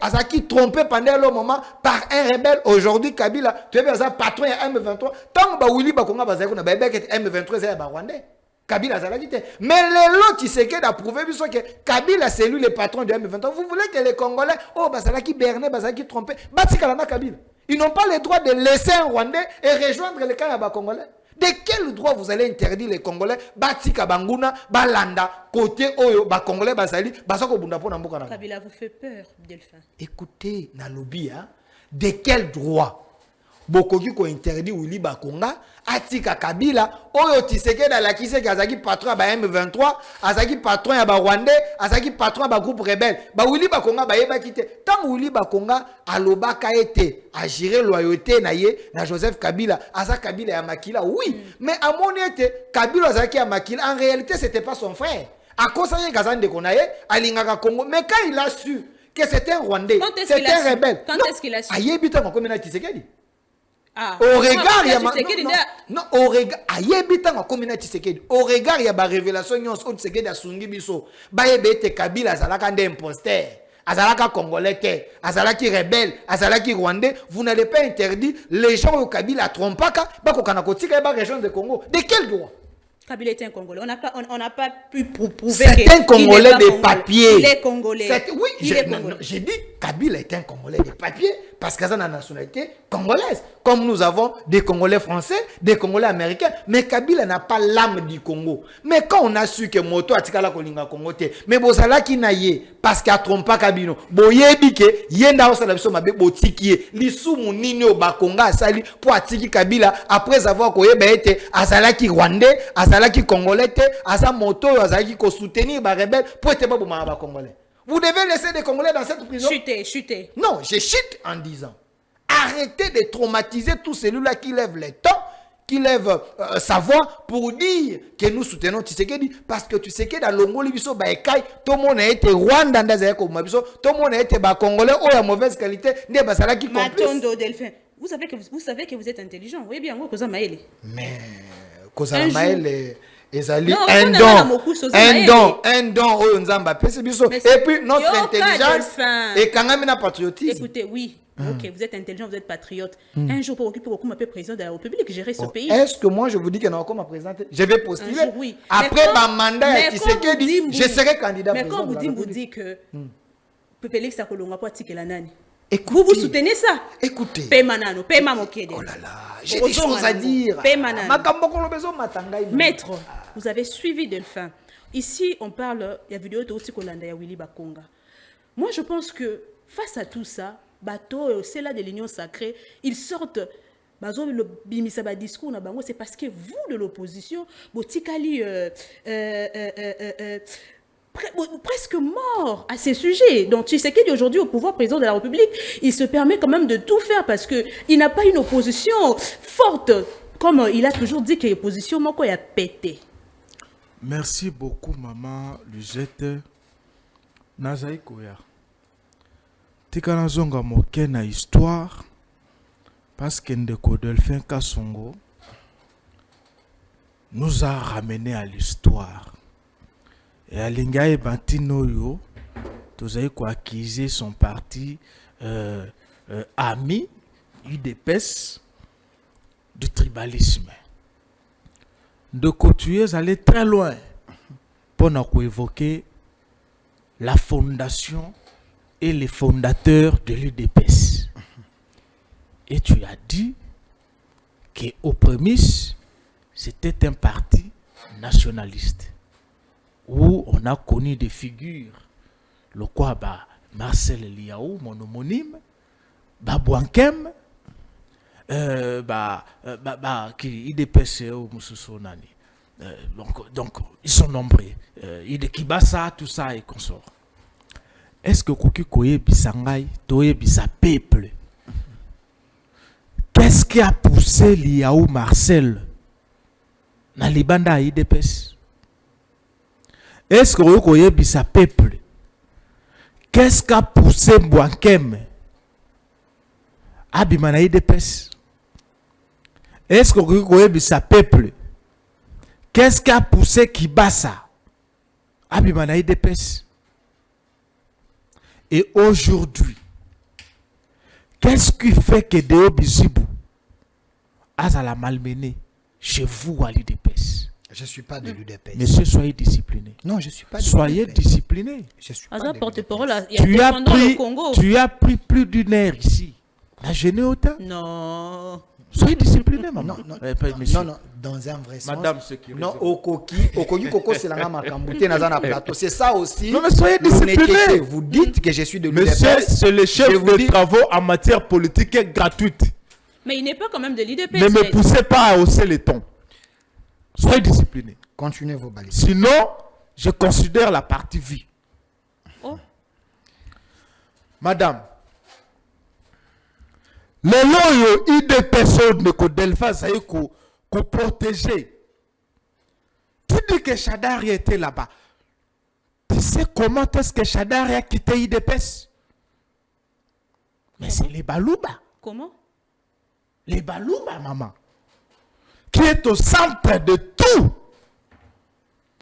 Speaker 1: trompé pendant le moment par un rebelle. Aujourd'hui, Kabila, tu es un patron à M23. Tant que Willy Bakonga M23, c'est un Rwandais. Kabila Zalagite. Mais les lots qui s'est prouvé que Kabila c'est lui le patron du M23. Vous voulez que les Congolais, oh Bazalaki Berné, Bazalaki trompé, Batsikalana Kabila. Ils n'ont pas le droit de laisser un Rwandais et rejoindre le camp Congolais. De quel droit vous allez interdire les Congolais Batika Banguna, Balanda, côté Oyo, Congolais Bazali, Basako Bundapo Mboka.
Speaker 3: Kabila vous fait peur, Delphin.
Speaker 1: Écoutez, Nalobi, de quel droit Bokoki ko interdit Willy Bakonga atika Kabila oyo Tshisekedi la kiseki azaki patron ba M23 azaki patron ya ba Rwandais azaki patron ba groupe rebelle ba Willy Bakonga ba yeba kite tant Willy Bakonga alobaka ete a gérer loyauté na ye na Joseph Kabila asa Kabila ya makila oui mais à mon ete Kabila azaki ya makila en réalité c'était pas son frère à cause de Gazande konaye alingaka Congo mais quand il a su que c'était un Rwandais c'était un rebelle
Speaker 3: quand est-ce qu'il a su
Speaker 1: ayebita ko na Tshisekedi.
Speaker 3: Ah,
Speaker 1: au regard il y a non au regard ayebita ma communauté Tshisekedi au regard il y a ba révélation nyonso Tshisekedi asungi biso ba yebete Kabila azalaka nde imposteur azalaka congolais te azalaki rebelle azalaki rwandais vous n'allez pas interdire les gens au Kabila trompaka ba kokana kotika ba région de Congo de quel droit?
Speaker 3: Kabila est un Congolais. On n'a pas pu prouver
Speaker 1: c'est un Congolais de papier.
Speaker 3: Il est Congolais.
Speaker 1: Oui, j'ai dit Kabila est un Congolais de papier parce qu'il a une nationalité congolaise. Comme nous avons des Congolais français, des Congolais américains. Mais Kabila n'a pas l'âme du Congo. Mais quand on a su que Moto a tika kolinga Congo te, mais bozala ki na ye parce qu'il a trompé Kabino. Boyebi ke yenda osala biso mabe botikie lisumu nini o bakonga asali pour atiki Kabila après avoir koyeba ete azalaki Rwandais, azalaki Congolais te, asa Moto azalaki ko soutenir ba rebelle pour ete ba boma ba Congolais. Vous devez laisser des Congolais dans cette prison.
Speaker 3: Chuter.
Speaker 1: Non, je chute en disant arrêtez de traumatiser tous celui-là qui lève les temps, qui lève sa voix pour dire que nous soutenons Tshisekedi parce que Tshisekedi dans l'ongoli biso ba ekai tout le monde a été Rwanda ndaza ko mabiso tout le monde a été ba Congolais ou à mauvaise qualité ne basala qui complice.
Speaker 3: Matondo Delphin. Vous savez que vous êtes intelligent. Vous voyez bien moi Koza Maele.
Speaker 1: Mais Koza Maele ezali
Speaker 3: non,
Speaker 1: un don oyo nzamba pese biso et puis notre intelligence et kangami na patriotisme.
Speaker 3: Écoutez, oui. Ok, vous êtes intelligent, vous êtes patriote. Un jour, pour occuper comme président de la République, gérer ce pays.
Speaker 1: Est-ce que moi, je vous dis que non, comme président, je vais postuler
Speaker 3: jour, oui.
Speaker 1: Après ma mandat, je serai candidat.
Speaker 3: Mais quand vous dites que Félix Sakolonga pour tirer la nani,
Speaker 1: vous
Speaker 3: soutenez ça?
Speaker 1: Écoutez.
Speaker 3: Paimanano, paiement moqué.
Speaker 1: Oh là là, j'ai des choses à dire.
Speaker 3: Maître, vous avez suivi Delphin. Ici, on parle, il y a vidéo de aussi Kolanda ya Willy Bakonga. Moi, je pense que face à tout ça, bateau, c'est là de l'union sacrée, ils sortent. Le bimisaba discours c'est parce que vous de l'opposition, botikali presque mort à ces sujets. Donc Tshisekedi aujourd'hui au pouvoir président de la République, il se permet quand même de tout faire parce que il n'a pas une opposition forte comme il a toujours dit que l'opposition moko a pété.
Speaker 2: Merci beaucoup maman Luzette. Nazai Koya. Tikana zonga moke na histoire parce que Ndeko Delphin Kasongo nous a ramené à l'histoire. Et à Lingaï Bantinoyo, nous avons acquis son parti ami, UDPS, du tribalisme. De Cotuiers aller très loin pour nous évoquer la fondation et les fondateurs de l'UDPS. Et tu as dit qu'au prémisse, c'était un parti nationaliste où on a connu des figures le quoi Marcel Liaou, mon homonyme, Bouankem, qui IDPS ou Moussoussonani. Donc, ils sont nombreux. Kibasa, tout ça et consort. Est-ce que Koki Koye Bisangay, Toye Bisa peuple? Qu'est-ce qui a poussé Liaou Marcel dans les bandes à IDPS? Est-ce que Koye Bisa peuple? Qu'est-ce qui a poussé Bouankem à Bimana IDPS? Est-ce que Koye Bisa peuple? Qu'est-ce qui a poussé Kibasa à Bimana IDPS? Et aujourd'hui, qu'est-ce qui fait que Deo Bizibou a la malmené chez vous à l'UDPS?
Speaker 1: Je ne suis pas de l'UDPS.
Speaker 2: Monsieur, soyez discipliné.
Speaker 1: Non, je ne suis pas de
Speaker 2: Soyez
Speaker 1: l'UDPS.
Speaker 2: discipliné.
Speaker 1: Je suis pas de l'UDPS.
Speaker 2: Tu as pris plus d'une heure ici. La gêné autant?
Speaker 3: Non.
Speaker 2: Soyez discipliné, maman.
Speaker 1: Non,
Speaker 2: Non,
Speaker 1: dans un vrai sens.
Speaker 2: Madame sécurité.
Speaker 1: Non, Okoki Koko, c'est la Makambouté, Nazana Plateau. C'est ça aussi.
Speaker 2: Non, mais soyez
Speaker 1: vous
Speaker 2: discipliné.
Speaker 1: n'étiez- Vous dites que je suis de l'UDPS.
Speaker 2: Monsieur, c'est le chef
Speaker 1: Je vous
Speaker 2: de
Speaker 1: dis-
Speaker 2: travaux en matière politique gratuite.
Speaker 3: Mais il n'est pas quand même de l'IDPS.
Speaker 2: Ne me poussez pas à hausser les tons. Soyez discipliné.
Speaker 1: Continuez vos balises.
Speaker 2: Sinon, je considère la partie vie.
Speaker 3: Oh.
Speaker 2: Madame, les loyaux IDPS ne ko Delpha Zaï ko protéger. Tu dis que Chadari était là-bas. Tu sais comment est-ce que Chadari a quitté IDPS? Mais c'est les Balouba.
Speaker 3: Comment?
Speaker 2: Les Balouba, maman. Qui est au centre de tout.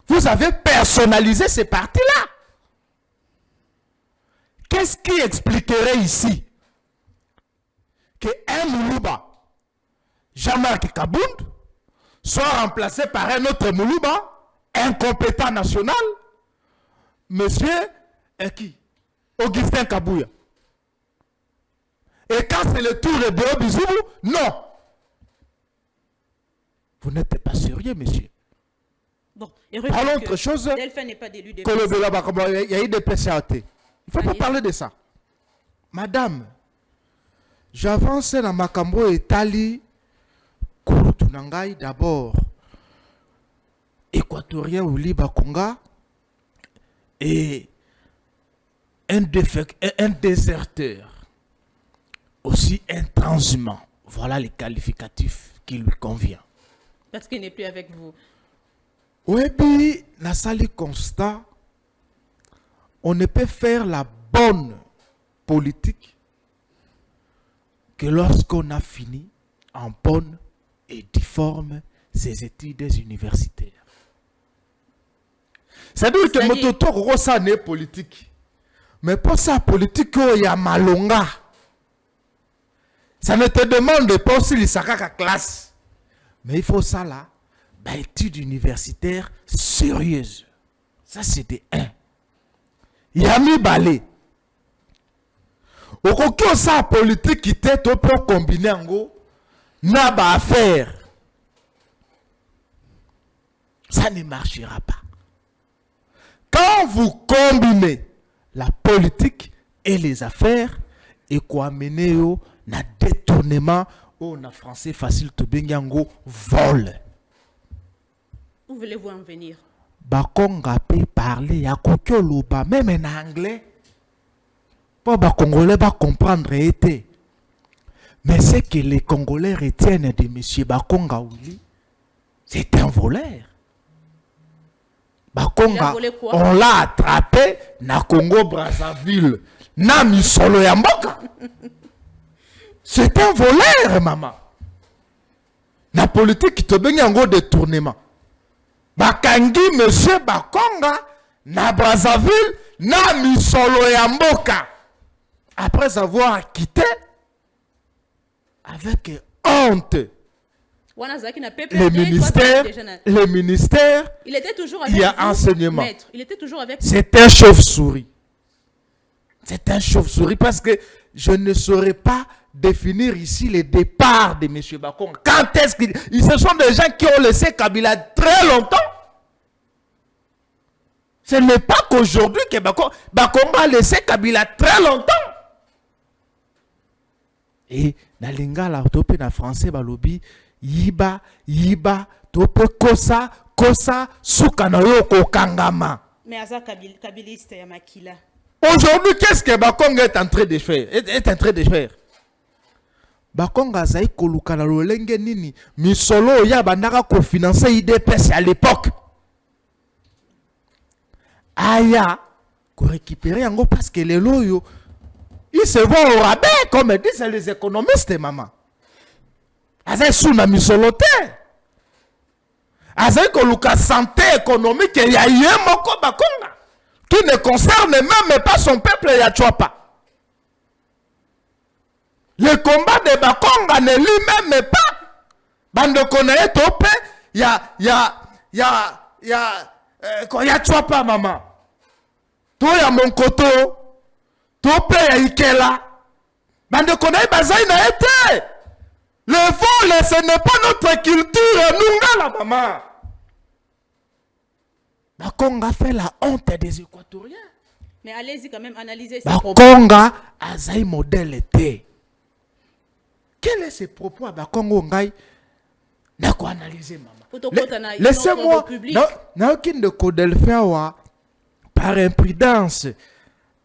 Speaker 2: Vous avez personnalisé ces partis-là. Qu'est-ce qui expliquerait ici que un Moulouba, Jean-Marc Kabound, soit remplacé par un autre Moulouba, incompétent national, monsieur qui? Augustin Kabouya. Et quand c'est le tour de Deo Bizibou, non. Vous n'êtes pas sérieux, monsieur.
Speaker 3: Bon, et
Speaker 2: Parlons autre chose.
Speaker 3: Delphin n'est pas de l'UDPS.
Speaker 2: Il y a eu des PCAT. Il ne faut pas
Speaker 3: Allez.
Speaker 2: parler de ça. Madame, j'avance dans ma cambo et Tali, Kurutunangai d'abord, équatorien ou Libakonga, et un déserteur, aussi intranshumant. Voilà les qualificatifs qui lui conviennent.
Speaker 3: Parce qu'il n'est plus avec vous.
Speaker 2: Oui, puis, dans ce constat, on ne peut faire la bonne politique que lorsqu'on a fini en bonne et difforme ses études universitaires. C'est-à-dire que mon tour, ça n'est politique. Mais pour ça, politique, il y a malonga. Ça ne te demande pas si il s'agit à classe. Mais il faut ça là. Bah, études universitaires sérieuses. Ça, c'est des 1. Yami Balé. Au cas ça politique qui était au pour combiner en gros, n'a pas à faire. Ça ne marchera pas. Quand vous combinez la politique et les affaires, et quoi amener au na détournement ou na français facile to bengango vol.
Speaker 3: Où voulez-vous en venir?
Speaker 2: Bakonga peut parler à Kokyoluba, même en anglais. Pour les Congolais va comprendre été. Mais ce que les Congolais retiennent de M. Bakonga Ouli, c'est un voleur. Bakonga, on l'a attrapé na Congo Brazzaville, na misolo ya mboka. C'est un voleur, maman. La politique qui te donne un gros détournement. Bakangi monsieur Bakonga na Brazzaville na misolo ya mboka. Après avoir quitté avec honte le ministère,
Speaker 3: il était toujours avec
Speaker 2: il y a
Speaker 3: vous,
Speaker 2: enseignement.
Speaker 3: maître. Il était toujours avec
Speaker 2: C'est un chauve-souris. C'est un chauve-souris parce que je ne saurais pas définir ici le départ de M. Bakonga. Quand est-ce qu'ils... Ce sont des gens qui ont laissé Kabila très longtemps. Ce n'est pas qu'aujourd'hui que Bakongo a laissé Kabila très longtemps. Et na lingala tope na français balobi yiba tope kosa suka na yo kokangama.
Speaker 3: Mais aza kabiliste ya makila.
Speaker 2: Aujourd'hui, qu'est-ce que Bakongo est en train de faire? Bakongo azai koluka na lolenge nini misolo ya bandaka ko financer IDPS à l'époque. Aya ko récupérer yango parce que les loyo ils se vont au rabais comme disent les économistes maman. Azai suna misolo te. Azai koluka santé économique ya yemoko Bakongo qui ne concerne même pas son peuple ya Chouapa. Le combat de Bakonga ne lui-même pas. Bande konae tope, ya Chouapa maman. To ya Monkoto, tope ya Ikela. Bande konae bazai na été. Le vol, ce n'est pas notre culture, nous la maman. Bakonga fait la honte des Équatoriens.
Speaker 3: Mais allez-y quand même analyser ces
Speaker 2: Bakonga azai modèle était. Quel est ce propos à Bakongo Ngai? N'a quoi analyser maman. Laissez-moi. N'a aucun de Codelphin par imprudence.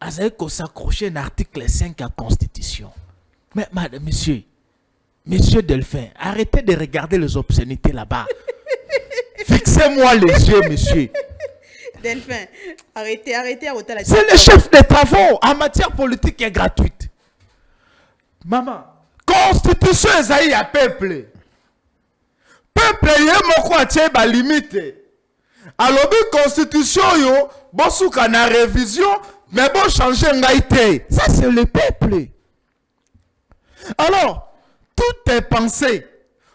Speaker 2: Azai ko s'accrocher un article 5 à la Constitution. Mais madame, monsieur Delphin, arrêtez de regarder les obscénités là-bas. Fixez-moi les yeux, monsieur.
Speaker 3: Delphin, arrêtez à la.
Speaker 2: C'est le chef des travaux en matière politique et gratuite. Maman, constitution est à peuple. Peuple y est moko atie ba limite. Alors bi constitution yo bosuka na révision mais bon changer ngaité. Ça c'est le peuple. Alors tout est pensé.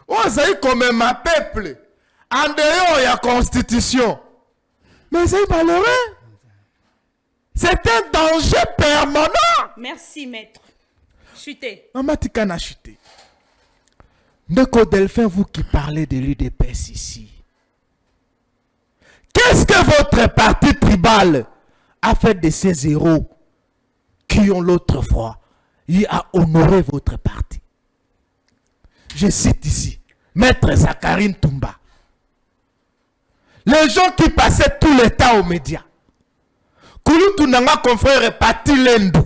Speaker 2: On sait comme un peuple en dehors il y a constitution. Mais c'est malheureux. C'est un danger permanent.
Speaker 3: Merci, maître. Chuté.
Speaker 2: Maman Tikana chuté. Ndeko Delphin, vous qui parlez de l'UDPS ici. Qu'est-ce que votre parti tribal a fait de ces héros qui ont l'autre fois il a honoré votre parti? Je cite ici Maître Zacharie Toumba. Les gens qui passaient tout le temps aux médias. Kouloutou Nanga confrère Pati Lendou.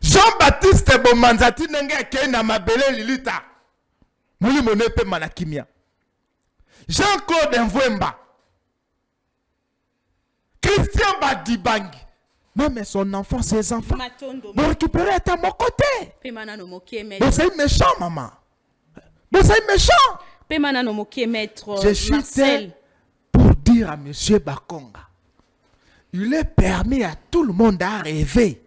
Speaker 2: Jean-Baptiste Bomanzati Nanga Kena Mabele Lilita. Mouli Monepe Manakimia. Jean-Claude Mvwemba. Christian Badibangi. Même son enfant, ses enfants. Vous récupérez à mon côté. Vous êtes méchant, maman. Vous êtes méchant. Je suis
Speaker 3: Marcel.
Speaker 2: Pour dire à M. Bakonga, il est permis à tout le monde à rêver.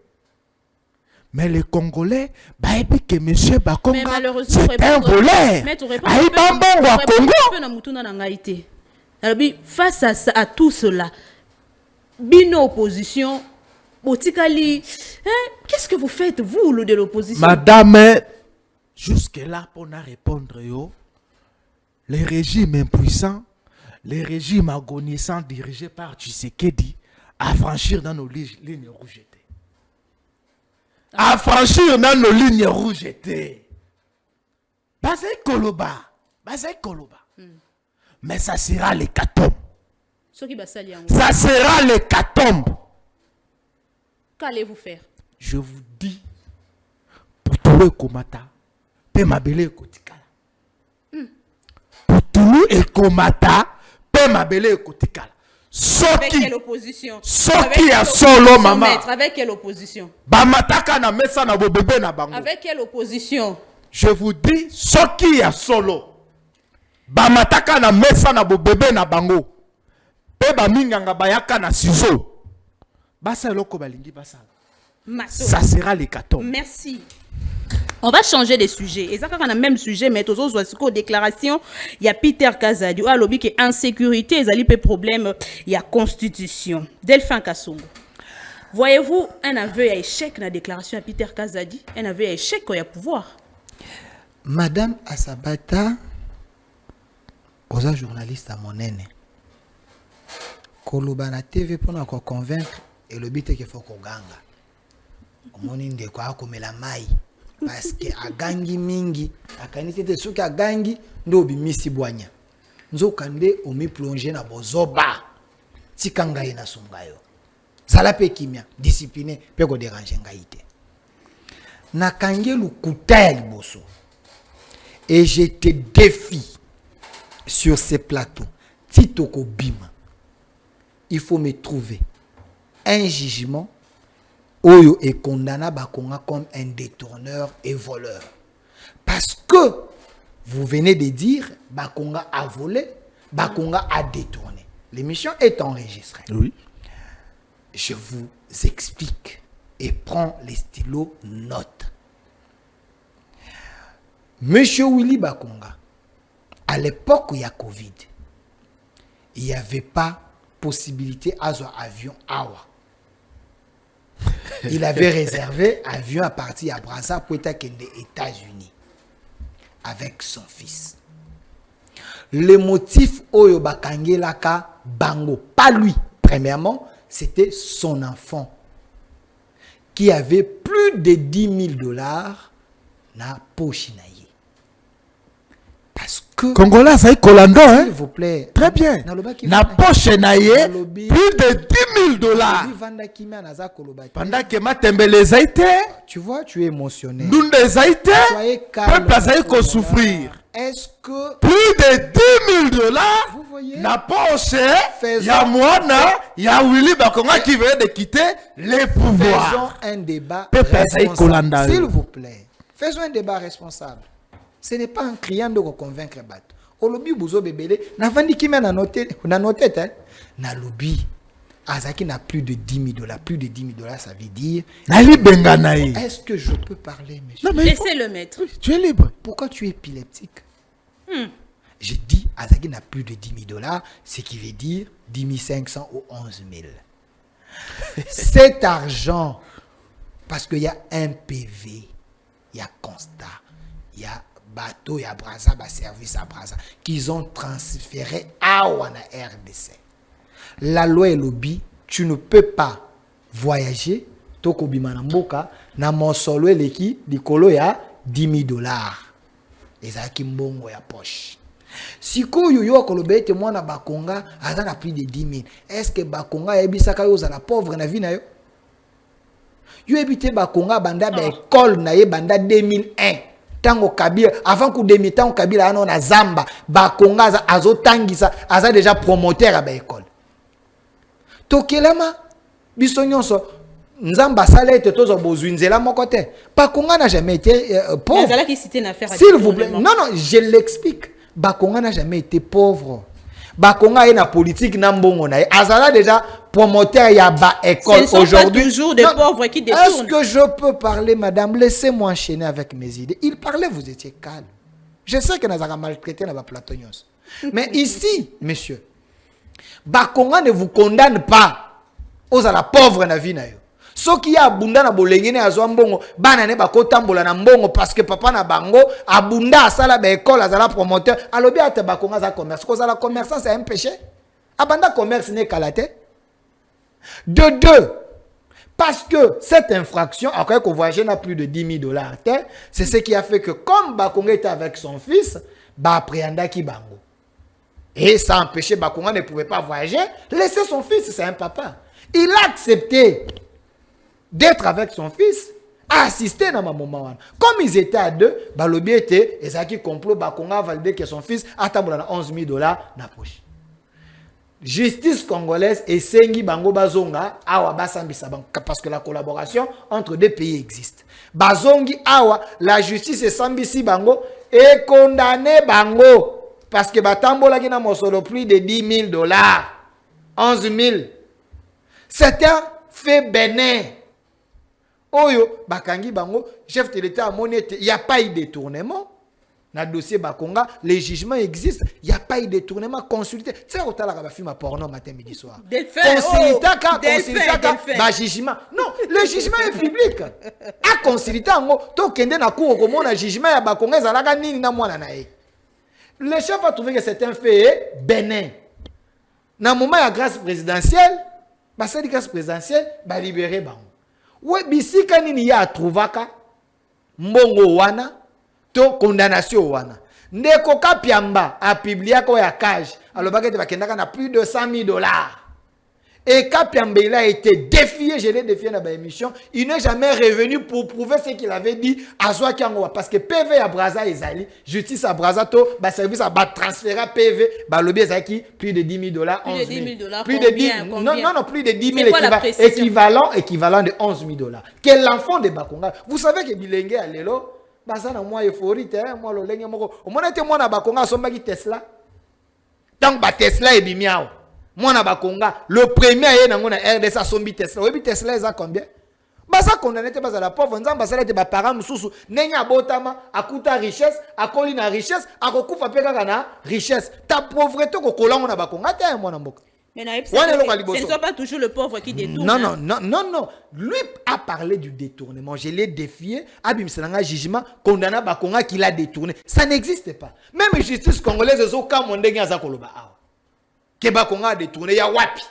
Speaker 2: Mais les Congolais, que M. Bakonga, c'est un voleur.
Speaker 3: Face à tout cela, Bino opposition, qu'est-ce que vous faites, vous, de l'opposition?
Speaker 2: Madame, jusque-là, pour nous répondre, les régimes impuissants, les régimes agonisants dirigés par Tshisekedi, à franchir dans nos lignes rouges. À franchir dans nos lignes rouges. Basé Koloba. Mais ça sera l'hécatombe. Ça sera l'hécatombe.
Speaker 3: Qu'allez-vous faire?
Speaker 2: Je vous dis, pour tout le Komata, pe mabele kotikala. Pour tout le Komata, pe mabele kotikala.
Speaker 3: Avec quelle opposition?
Speaker 2: Soki a solo maman.
Speaker 3: Avec quelle opposition?
Speaker 2: Bamataka na mesa na bo bébé na bango.
Speaker 3: Avec quelle opposition?
Speaker 2: Je vous dis, soki a solo. Bamataka na mesa na bo bébé na bango. Pe ba minganga bayaka na ciseau. Basa loko balingi basa. Ça sera l'hécatombe.
Speaker 3: Merci. On va changer de sujet. Et ça, quand on a le même sujet, mais tous autres déclaration, il y a Peter Kazadi, il y a lobby qui est insécurité, il y a problème, il y a constitution. Delphin Kassongo. Voyez-vous un aveu à échec dans la déclaration à Peter Kazadi, un aveu à échec quand il y a pouvoir?
Speaker 1: Madame Asabata, aux journaliste à mon aîné. koloba na TV pour nous convaincre et le but est qu'il faut qu'on gagne. Omoni ndeko akomela mai parce que agangi mingi akanisi te soki agangi ndo bimisi bwanya nzokande omi plonger na bozoba tikanga ina sungayo zala pe kimia discipliné pe ko déranger ngai te nakangi lukuta ya liboso et je te défie sur ces plateaux titoko bima il faut me trouver un jugement Oyo est condamné Bakonga comme un détourneur et voleur. Parce que vous venez de dire Bakonga a volé, Bakonga a détourné. L'émission est enregistrée.
Speaker 2: Oui.
Speaker 1: Je vous explique et prends les stylos notes. Monsieur Willy Bakonga, à l'époque où il y a Covid, il n'y avait pas possibilité à un avion Awa. Il avait réservé un avion à partir à Brazza pour être des États-Unis avec son fils. Le motif Oyo Bakangelaka Bango, pas lui, premièrement, c'était son enfant qui avait plus de $10,000 na poche naye. Parce que
Speaker 2: Congolais, ça est colando, hein?
Speaker 1: s'il vous plaît.
Speaker 2: Très bien. Na poche naye plus de $10,000. Pendant que Matembele zaite,
Speaker 1: Tu vois, tu es émotionné.
Speaker 2: Ndunde zaite,
Speaker 1: Soyez calme.
Speaker 2: peuple zaite ko souffrir.
Speaker 1: Est-ce que
Speaker 2: Plus de $10,000
Speaker 1: vous voyez
Speaker 2: na poche
Speaker 1: Faisons-
Speaker 2: ya mwana ya Willy Bakonga qui veut de quitter les
Speaker 1: faisons
Speaker 2: pouvoirs.
Speaker 1: un débat
Speaker 2: Peuple Azaï Kolanda.
Speaker 1: responsable. S'il vous plaît, faisons un débat responsable. Ce n'est pas un criant de convaincre Bat. Au lobby Bouzo Bébélé, n'a vendu qui m'a noté, hein? Na lobby, Azaki n'a plus de $10,000. Plus de $10,000, ça veut dire.
Speaker 2: Nali Benganaï.
Speaker 1: Est-ce que je peux parler, monsieur?
Speaker 2: Non, mais il faut-
Speaker 3: Laissez le maître.
Speaker 2: tu es libre.
Speaker 1: Pourquoi tu es épileptique? Je dis, Azaki n'a plus de $10,000, ce qui veut dire 10 500 ou 11 000. Cet argent, parce qu'il y a un PV, il y a constat, il y a bateau, il y a Brazza, il y a service à Brazza, qu'ils ont transféré à Wana RDC. La loi est lobby, tu ne peux pas voyager, toko bimanamboka, na monsolo eleki, likolo ya $10,000. Ezaki mbongo ya poche. Sikoyo yo kolobe ete mwana Bakonga aza na plus de 10,000. Est-ce que Bakonga yebisaka yo za la pauvre na vie na yo? Yo ebite Bakonga banda ba école na ye banda 2001. Tango Kabila avant ku 2000 tango Kabila ano na Zamba Bakonga azotangisa aza déjà promoteur à ba école. Tokelama biso nyonso Nzamba sala ete tozo bozwinzela moko te. Bakonga n'a jamais été pauvre. S'il vous plaît. Non, non, je l'explique. Bakonga n'a jamais été pauvre. Bakonga est na politique na mbongo na. Azala déjà promoteur ya ba école aujourd'hui.
Speaker 3: Toujours des pauvres qui détournent.
Speaker 1: Est-ce que je peux parler, madame? Laissez-moi enchaîner avec mes idées. Il parlait, vous étiez calme. Je sais que nous avons maltraité la platonios. Mais ici, monsieur, Bakonga ne vous condamne pas aux à la pauvre na vie na yo. Ce qui a abunda na bolengene azwa mbongo bana ne bakotambola na mbongo parce que papa na bango abunda asala ba école azala promoteur alobi ate Bakonga za commerce cause la commerçant c'est un péché abanda commerce ne kalate de deux parce que cette infraction après qu'on voyage n'a plus de $10,000 c'est ce qui a fait que comme Bakonga était avec son fils ba appréhenda ki bango et ça empêchait Bakonga ne pouvait pas voyager laisser son fils c'est un papa il a accepté d'être avec son fils, assister dans ma maman. Comme ils étaient à deux, balobi était, et ça qui complot, Bakonga a validé que son fils a taboué $11,000 na poche. Justice congolaise et Sengi Bango Bazonga, awa basambisa parce que la collaboration entre deux pays existe. Bazongi awa, la justice et Sambisi Bango est condamné Bango parce que Batambola qui n'a mosolo plus de $10,000, 11,000. C'est un fait bénin. Oyo, Bakangi Bango, chef de l'État a monnaie, il n'y a pas eu de détournement. Dans le dossier Bakonga, les jugements existent. Il n'y a pas eu de détournement. Consultez. Tu sais, on a film porno matin, midi, soir. Consultez, jugement. Non, le jugement est public. A consulter, to kende na cour comme on a jugement ya Bakonga, zalaga nini na mwana na e. Le chef a trouvé que c'est un fait bénin. Dans le moment de la grâce présidentielle, basali grâce présidentielle, ba libérer bango. Ouais, bisika nini ya trouvaka mbongo wana to condamnation wana. Ndeko Kapiamba a publié quoi ya cage. Alors bagate bakendaka na plus de $100,000. Et Kapiamba il a été défié, je l'ai défié dans l'émission. Il n'est jamais revenu pour prouver ce qu'il avait dit à Zouakiangoa. Parce que PV à Braza Ezali, justice à Brazato, bah service à transférer à PV, bah lobby Ezaki, plus de $10,000, 11 000. Plus de 10 non, plus de 10 000 équivalent de $11,000. Quel l'enfant de Bakonga. Vous savez que Bilengue à l'élo, bah ça n'a moi euphorie, moi le lengue moko. Au moins était moi na Bakonga sombaki Tesla. Donc bah Tesla et bimiao. Moi na Bakonga, le premier est dans la RDC sombi Tesla. Oui, Tesla est à combien? Basa condamné te basa la pauvre nzamba sala te ba parents mususu nenya botama akuta richesse akoli na richesse akokufa pe kaka na richesse ta pauvreté ko kolango na Bakonga te moi na mboka.
Speaker 3: Mais ce ne sont pas toujours le pauvre qui détourne.
Speaker 1: Non. Lui a parlé du détournement. Je l'ai défié. Abim Senanga jugement condamné Bakonga qui l'a détourné. Ça n'existe pas. Même la justice congolaise est au cas où on a koloba. Que Bakonga a détourné. Il y a wapi.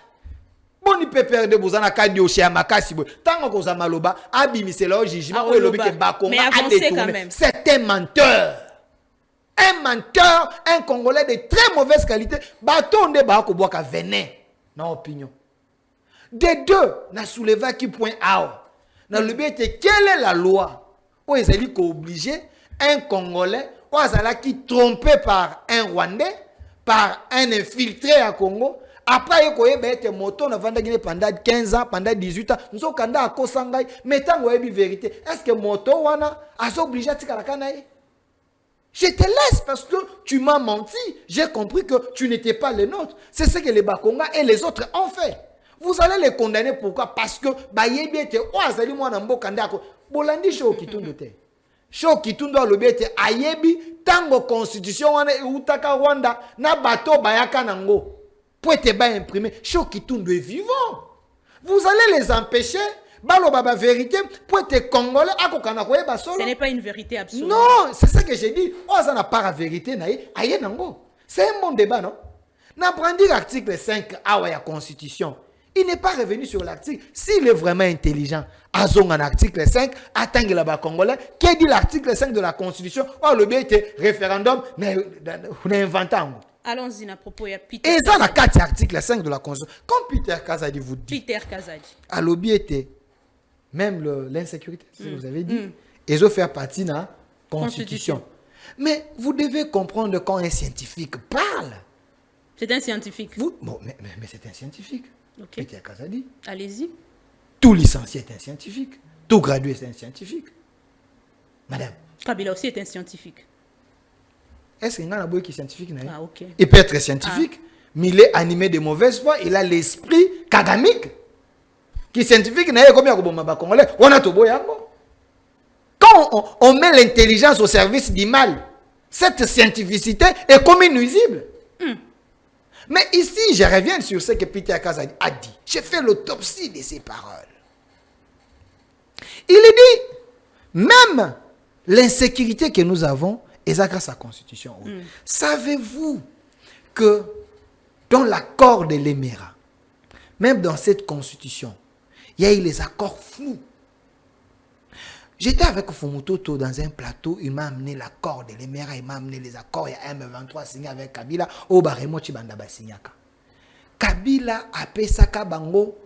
Speaker 1: Boni pepere de bozana kadi o chez makasi bo. Tango ko za maloba abim c'est là au jugement où le que Bakonga a détourné. C'est un menteur. Un menteur, un Congolais de très mauvaise qualité. Baton de Bako Boaka venait. Non, opinion. Des deux, n'a soulevé qui point out. Dans le but, quelle est la loi? Où est-ce qu'il obligé un Congolais, ou est-ce qui trompé par un Rwandais, par un infiltré à Congo, après il y a été moto pendant 15 ans, pendant 18 ans, nous sommes à Kosangay, mais tant que vous vérité, est-ce que moto wana a obligé à tirer? Je te laisse parce que tu m'as menti. J'ai compris que tu n'étais pas le nôtre. C'est ce que les Bakonga et les autres ont fait. Vous allez les condamner pourquoi? Parce que Bayebi était oazali mwana mbokanda ko bolandi sho kitundu te. Sho kitundu alobi ete ayebi tango constitution wana utaka Rwanda na bato bayaka nango. Pour te ba imprimer sho kitundu est vivant. Vous allez les empêcher. Balo baba vérité pour te Congolais akokana koyeba solo.
Speaker 3: Ce n'est pas une vérité absolue.
Speaker 1: Non, c'est ça que j'ai dit. On n'a pas la vérité naïe aye nango. C'est un bon débat non. N'a prendre l'article 5 à la constitution. Il n'est pas revenu sur l'article. S'il est vraiment intelligent, azong en article 5, attendre là-bas Congolais, qui dit l'article 5 de la constitution, oh le bien était référendum, on a inventé.
Speaker 3: Allons-y à propos de Peter.
Speaker 1: Et ça, la 4 article 5 de la constitution. Comme Peter Kazadi vous dit.
Speaker 3: Peter Kazadi.
Speaker 1: À l'objet était même l'insécurité, vous avez dit, ils ont fait partie de la constitution. Mais vous devez comprendre quand un scientifique parle.
Speaker 3: C'est un scientifique.
Speaker 1: Mais c'est un scientifique.
Speaker 3: Okay.
Speaker 1: Peter Kazadi.
Speaker 3: Allez-y.
Speaker 1: Tout licencié est un scientifique. Tout gradué est un scientifique. Madame.
Speaker 3: Kabila aussi est un scientifique.
Speaker 1: Est-ce qu'il y a un qui est scientifique?
Speaker 3: Ah, ok.
Speaker 1: Il peut être scientifique, mais il est animé de mauvaise foi. Il a l'esprit kagamique. Qui est scientifique, quand on met l'intelligence au service du mal, cette scientificité est comme nuisible. Mais ici, je reviens sur ce que Peter Kazadi a dit. J'ai fait l'autopsie de ses paroles. Il dit, même l'insécurité que nous avons est grâce à la Constitution. Savez-vous que dans l'accord de l'Émirat, même dans cette Constitution, il y a eu les accords flous. J'étais avec Fumutoto dans un plateau, il m'a amené l'accord de l'Émirat, il m'a amené les accords, il y a M23 signé avec Kabila, au Baremo Chibandaba Signaka. Kabila a pesaka bango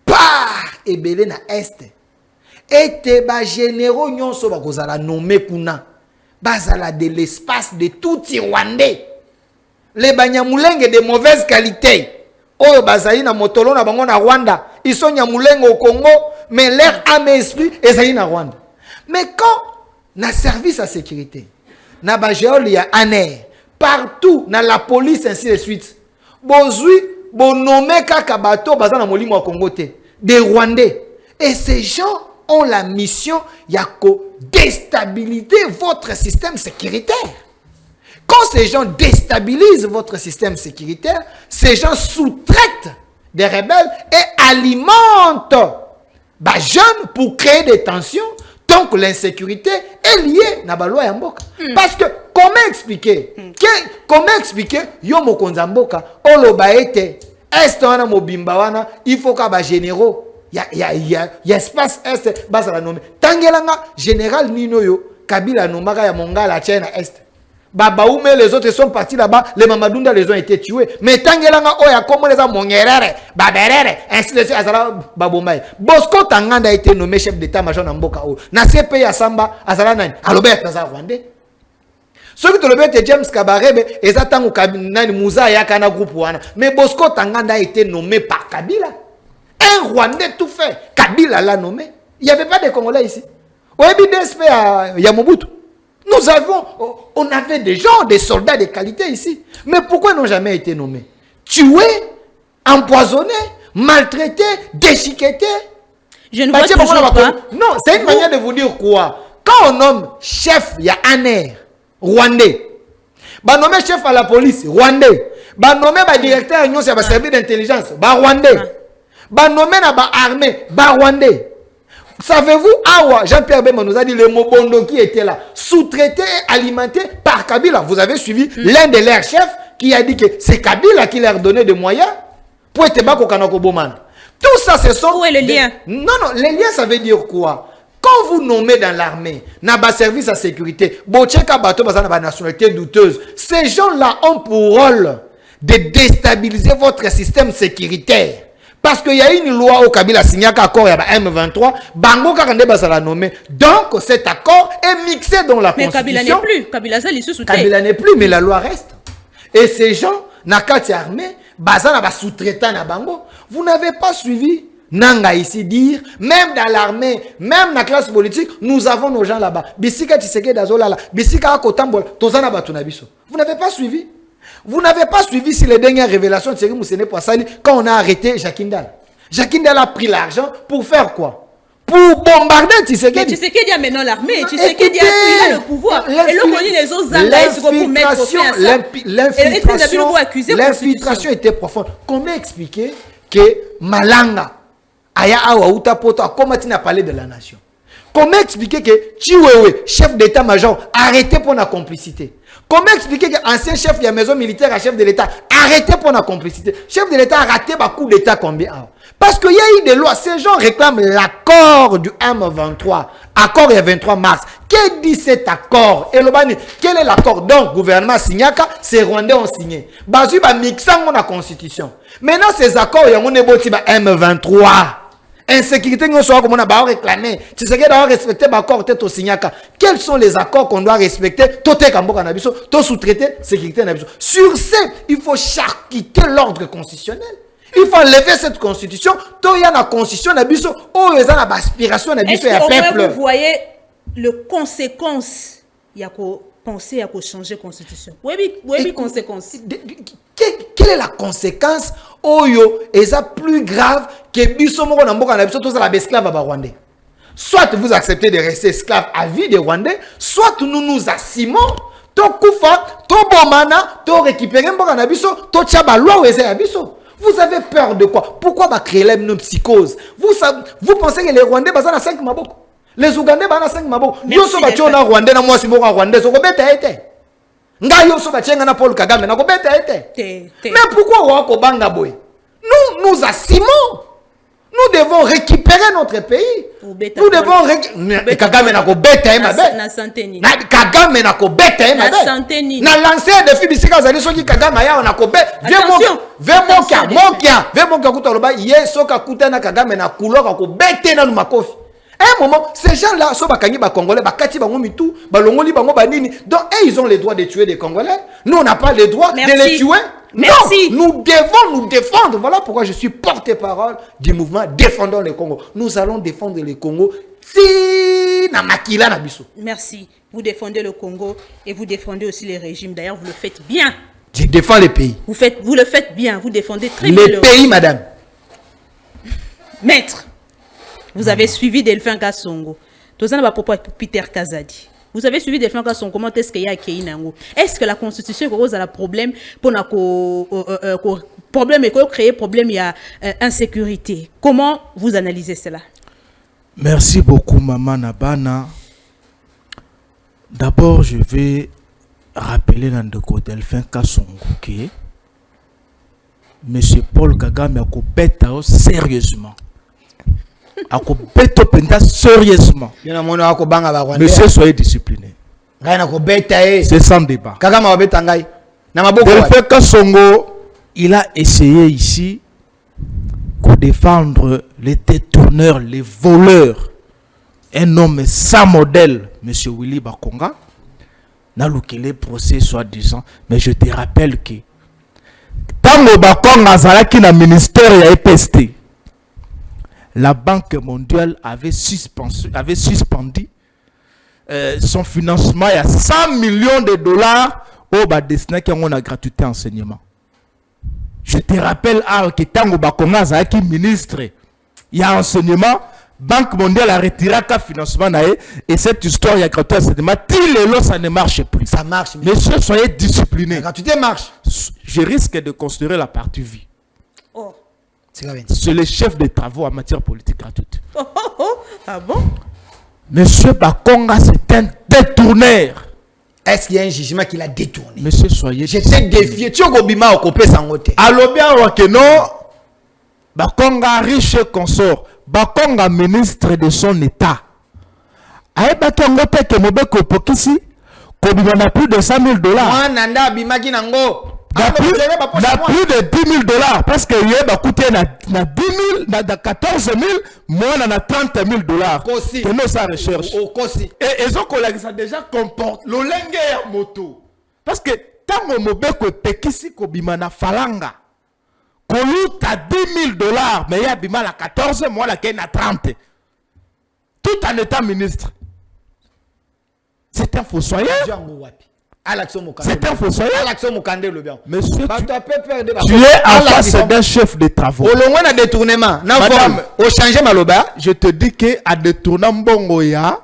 Speaker 1: par ebele na Est. Et te ba généraux nyonso ba kozala nommé kuna. Bazala de l'espace de tout Rwandais. Les Banyamulenge de mauvaise qualité. Oyo bazali na motolo na bango na Rwanda, ils sont Nyamulenge au Congo, mais leur âme et esprit ezali na Rwanda. Mais quand na service à sécurité, na bajéol ya aner, partout na la police ainsi de suite. Bozui bonomé kaka bato bazana molimo wa Congo te, des Rwandais. Et ces gens ont la mission ya ko déstabiliser votre système sécuritaire. Quand ces gens déstabilisent votre système sécuritaire, ces gens sous-traitent des rebelles et alimentent les jeunes pour créer des tensions. Donc l'insécurité est liée à la loi ya mboka. Parce que comment expliquer yo mokonza mboka oloba ete est wana mobimba wana il faut ka ba généraux ya espace est basa la nommer. Tangelanga général nino yo Kabila nomaka ya Mongala Tchène est. Babaoume les autres sont partis là-bas, les Mamadunda les ont été tués. Mais Tangelanga oya comme les Mongerere, Baberere, ainsi de suite, Azala Babomaï. Bosco Tanganda a été nommé chef d'état-major dans Mboka O. Na CPI à Samba, Azala Nani, Albert Naza Rwandais. Ceux qui te le bête James Kabarebe, et Zatangu Kabinani Mouza Yakana groupe Wana. Mais Bosco Tanganda a été nommé par Kabila. Un Rwandais tout fait. Kabila l'a nommé. Il n'y avait pas de Congolais ici. Au DSP à Yamobutu. On avait des gens, des soldats de qualité ici. Mais pourquoi ils n'ont jamais été nommés? Tués, empoisonnés, maltraités, déchiquetés.
Speaker 3: Je ne vois toujours pas.
Speaker 1: Non, c'est une manière de vous dire quoi? Quand on nomme chef, il y a un air rwandais. Bah nommé chef à la police, rwandais. Bah nommé directeur de la service d'intelligence, bah rwandais. Bah nommé na ba armée, bah rwandais. Savez-vous, Awa, Jean-Pierre Bemba nous a dit le Mobondo qui était là, sous-traité et alimenté par Kabila. Vous avez suivi l'un de leurs chefs qui a dit que c'est Kabila qui leur donnait des moyens pour être bako kanako boman. Tout ça, ce sont...
Speaker 3: Où est le lien?
Speaker 1: Non, les liens, ça veut dire quoi? Quand vous nommez dans l'armée, n'a pas service à sécurité, Bocheka Bato Bazana ba nationalité douteuse, ces gens-là ont pour rôle de déstabiliser votre système sécuritaire. Parce qu'il y a une loi au Kabila signé un accord il y a M23, Bango Kakande Basala nommé. Donc cet accord est mixé dans la Constitution.
Speaker 3: Mais Kabila n'est plus.
Speaker 1: Kabila n'est plus, mais la loi reste. Et ces gens, Nakati armée, Bazana ba sous-traitant na Bango, vous n'avez pas suivi Nanga ici dire, même dans l'armée, même dans la classe politique, nous avons nos gens là-bas. Bisika Tshisekedi Dazolala, Bisika Akotambol, Tozana Batunabiso. Vous n'avez pas suivi? Vous n'avez pas suivi si les dernières révélations de Thierry Moussene Poissali quand on a arrêté Jacques Ndala. Jacques Ndala a pris l'argent pour faire quoi? Pour bombarder Tshisekedi.
Speaker 3: Mais Tshisekedi a maintenant l'armée. Tshisekedi a pris le pouvoir. Et le connu les autres pour mettre
Speaker 1: l'infiltration était profonde. Comment expliquer que Malanga Aya Awa Utapoto a commencé à parler de la nation? Comment expliquer que Chiwewe, chef d'état-major, arrêté pour la complicité? Comment expliquer qu'ancien chef de la maison militaire à chef de l'État arrêté pour la complicité? Chef de l'État a raté un coup d'État combien? Parce qu'il y a eu des lois. Ces gens réclament l'accord du M23. Accord il y a 23 mars. Qu'est-ce dit cet accord? Et quel est l'accord? Donc, gouvernement Signaka, ces Rwandais ont signé. Basu ba mixant la constitution. Maintenant, ces accords, il y a un M23. Insécurité, nous sommes comme on a réclamé. Tu sais qu'il doit respecter l'accord au Signaka. Quels sont les accords qu'on doit respecter? Toté Kamboka Nabiso, tout sous-traité, sécurité Nabiso. Sur ce, il faut charcuter l'ordre constitutionnel. Il faut enlever cette constitution. Tout y a la constitution Nabiso. Oh, il y a l'aspiration Nabiso et le peuple.
Speaker 3: Vous voyez les conséquences. Il y a qu'à penser à changer la constitution. Oui, conséquences.
Speaker 1: Quelle est la conséquence? Oyo est plus grave que Bissomoro Namboka Nabiso, tout ça la esclave à Rwandais. Soit vous acceptez de rester esclave à vie des Rwandais, soit nous nous assimons, to kufa, to bomana, to récupérer Mboka Nabiso, to tchaba loi ou Abiso. Vous avez peur de quoi? Pourquoi créer la psychose? Vous pensez que les Rwandais basent à 5 maboko? Les Ougandais basent à 5 maboko? Yo so ba chona Rwandais na moi si moko Rwandais, so ko beta été. Ngayo so ba chenga na Paul Kagame na ko beta été. Mais pourquoi wako banga boy? Nous assimons. Nous devons récupérer notre pays. Nous devons récupérer. Kagame na ko beta e mabe.
Speaker 3: Na santeni.
Speaker 1: Na Kagame na ko beta e mabe.
Speaker 3: Na santeni.
Speaker 1: Na lancer de fi bisika zali soki Kagame ya na ko beta. Viens mon kuta loba yeso ka kuta na Kagame na kuloka ko beta na makofi. À un moment, ces gens-là, sont les Congolais, donc ils ont le droit de tuer des Congolais. Nous, on n'a pas le droit de les tuer.
Speaker 3: Merci.
Speaker 1: Non, nous devons nous défendre. Voilà pourquoi je suis porte-parole du mouvement Défendons le Congo. Nous allons défendre le Congo.
Speaker 3: Merci. Vous défendez le Congo et vous défendez aussi les régimes. D'ailleurs, vous le faites bien.
Speaker 1: Je défends le pays.
Speaker 3: Vous le faites bien. Vous défendez très bien
Speaker 1: le pays, madame.
Speaker 3: Maître. Vous avez suivi Delphin Kassongo. Peter Kazadi. Vous avez suivi Delphin Kassongo. Comment est-ce qu'il y a Keinango? Est-ce que la constitution cause un problème pour problème et créer problème il y a insécurité? Comment vous analysez cela?
Speaker 2: Merci beaucoup, Maman Nabana. D'abord, je vais rappeler Nandeko Delphin Kassongo que M. Paul Kagame a coupé sérieusement. A coupé sérieusement. Monsieur, soyez discipliné. C'est sans débat. Delphin Kassongo, il a essayé ici de défendre les détourneurs, les voleurs. Un homme sans modèle, M. Willy Bakonga, n'a le procès soi-disant. Mais je te rappelle que Tango Bakonga Zalaki na ministère ya EPST, la Banque mondiale avait suspendu son financement. Il y a 100 millions de dollars au bas destiné qui ont la gratuité enseignement. Je te rappelle que Tango Bakonga Zalaki ministre, il y a enseignement. Banque mondiale a retiré le financement et cette histoire il y a gratuité enseignement. Tilelo, ça ne marche plus.
Speaker 1: Ça marche.
Speaker 2: Monsieur, soyez disciplinés.
Speaker 1: La gratuité marche.
Speaker 2: Je risque de construire la partie vie.
Speaker 3: Oh.
Speaker 2: C'est le chef des travaux en matière politique gratuite.
Speaker 3: Ah bon?
Speaker 2: Monsieur Bakonga, c'est un détourneur.
Speaker 1: Est-ce qu'il y a un jugement qu'il a détourné?
Speaker 2: Monsieur, soyez
Speaker 1: j'étais défié. Tu as Gobima au copé sans côté.
Speaker 2: Alors bien, non. Bakonga riche consort. Bakonga ministre de son état. Aïe Bakonga peke mobeko pokisi. Kobima na plus de 100 000 dollars.
Speaker 1: Moi, Nanda Bimagi Nango.
Speaker 2: Na plus de 10 000 dollars. Parce que il a coûté na 10 000, na 14 000, moi na 30 000 dollars. Que nous ça recherche. Et ils ont déjà comporte l'olenge ya moto. Parce que tant mobeko pekisi kobima na falanga. Kolu ta 10 000 dollars, mais il y a bima la 14, moi la ken à 30. Tout en étant ministre. C'est un fossoyeur. C'est un fossoyeur. Monsieur, tu es en face d'un chef de travaux. Madame, je te dis que à détournant bongoya,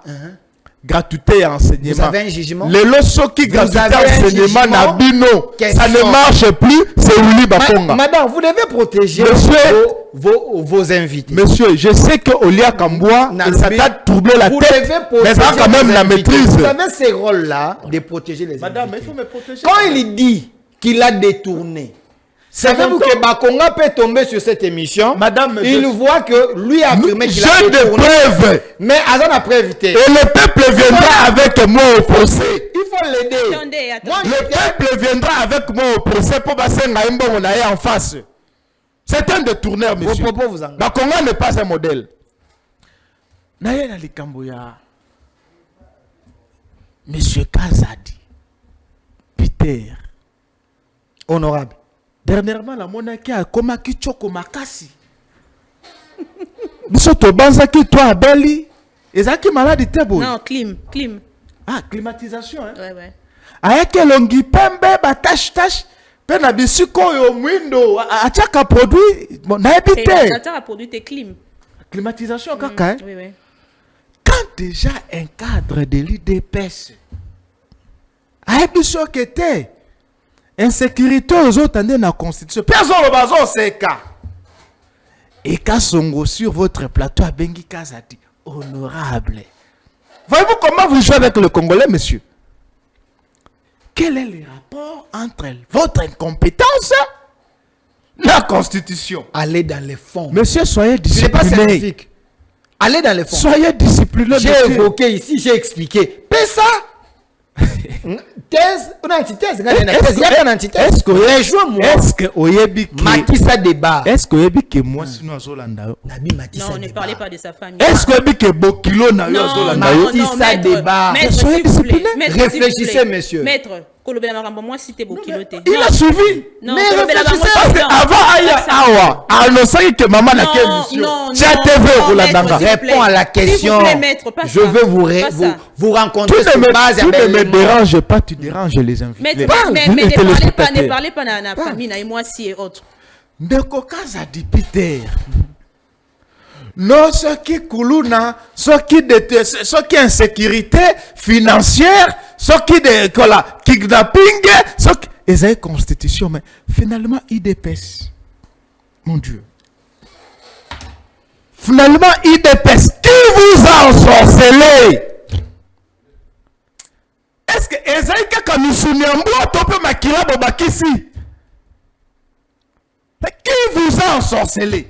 Speaker 2: gratuité et enseignement.
Speaker 1: Vous avez un jugement?
Speaker 2: Les losos qui gratuité enseignement na bino, ça ne marche plus, c'est Willy Bakonga.
Speaker 1: Madame, vous devez protéger vos invités.
Speaker 2: Monsieur, je sais que Olia Kamboua, ça t'a troublé la tête, mais ça quand même la maîtrise.
Speaker 1: Vous avez ces rôles-là de protéger les
Speaker 2: Madame,
Speaker 1: invités.
Speaker 2: il faut me protéger.
Speaker 1: Quand il dit qu'il a détourné, savez-vous que Bakonga peut tomber sur cette émission?
Speaker 2: Madame,
Speaker 1: il voit que lui a affirmé qu'il a détourné.
Speaker 2: J'ai des preuves.
Speaker 1: Mais Azan a prévité.
Speaker 2: Et le peuple viendra avec moi au procès.
Speaker 1: Il faut l'aider.
Speaker 3: Attendez.
Speaker 2: Le peuple viendra avec moi au procès pour passer en face. C'est un détourneur, monsieur.
Speaker 1: Vos propos vous engagent.
Speaker 2: Bakonga n'est pas un modèle. Nayela Likamboya. Monsieur Kazadi. Peter.
Speaker 1: Honorable.
Speaker 2: Dernièrement, la monarchie a komaki choko makasi. Bisoto banzaki toi abeli. Ezaki malade tebo.
Speaker 3: Non, clim.
Speaker 2: Ah, climatisation, hein.
Speaker 3: Ouais.
Speaker 2: Ayeke longi pembe ba tache. Pe na bisiko yo mwindo achaka produit na ebite.
Speaker 3: Attends, produit tes clim.
Speaker 2: Climatisation kaka, hein.
Speaker 3: Oui.
Speaker 2: Quand déjà un cadre de l'IDPS a biso kete insécurité aux autres dans la constitution. Personne ne va se cas. Et Kassongo sur votre plateau à Bengi Kazadi, honorable. Voyez-vous comment vous jouez avec le Congolais, monsieur? Quel est le rapport entre votre incompétence et la constitution?
Speaker 1: Allez dans les fonds.
Speaker 2: Monsieur, soyez
Speaker 1: Ce n'est pas
Speaker 2: discipliné.
Speaker 1: scientifique. Allez dans les fonds.
Speaker 2: Soyez discipliné.
Speaker 1: J'ai évoqué ici, j'ai expliqué. Mais ça, thèse, une antithèse. Est-ce
Speaker 2: que Oyebi
Speaker 1: Makissa débat.
Speaker 2: Est-ce que Oyebi que moi sinon Azolanda?
Speaker 3: Non, ne parlez pas de sa famille.
Speaker 2: Est-ce que Oyebi que Bokilo na yo Azolanda?
Speaker 1: Makissa débat.
Speaker 3: Maître,
Speaker 1: réfléchissez, monsieur.
Speaker 3: Maître, Kolobela Marambo, moi cité Bokilote.
Speaker 2: Il a suivi.
Speaker 3: Non,
Speaker 1: mais
Speaker 3: réfléchissez.
Speaker 2: Parce que avant Aya Awa, annonçait que maman n'a qu'une mission.
Speaker 1: Réponds à la question. Je veux vous rencontrer sur base.
Speaker 2: Tu ne me déranges pas, tu déranges les invités.
Speaker 3: Mais ne parlez pas de la famille, et moi si et autres.
Speaker 2: Ndeko Kaza dit Peter. Non, ce qui kuluna, ce qui insécurité financière, ce qui de kidnapping, ce qui est une constitution, mais finalement IDPS. Mon Dieu. Finalement, IDPS, qui vous a ensorcelé? Est-ce que Ezaïka Kamisunyambo tope makila bobakisi? Qui vous a ensorcelé?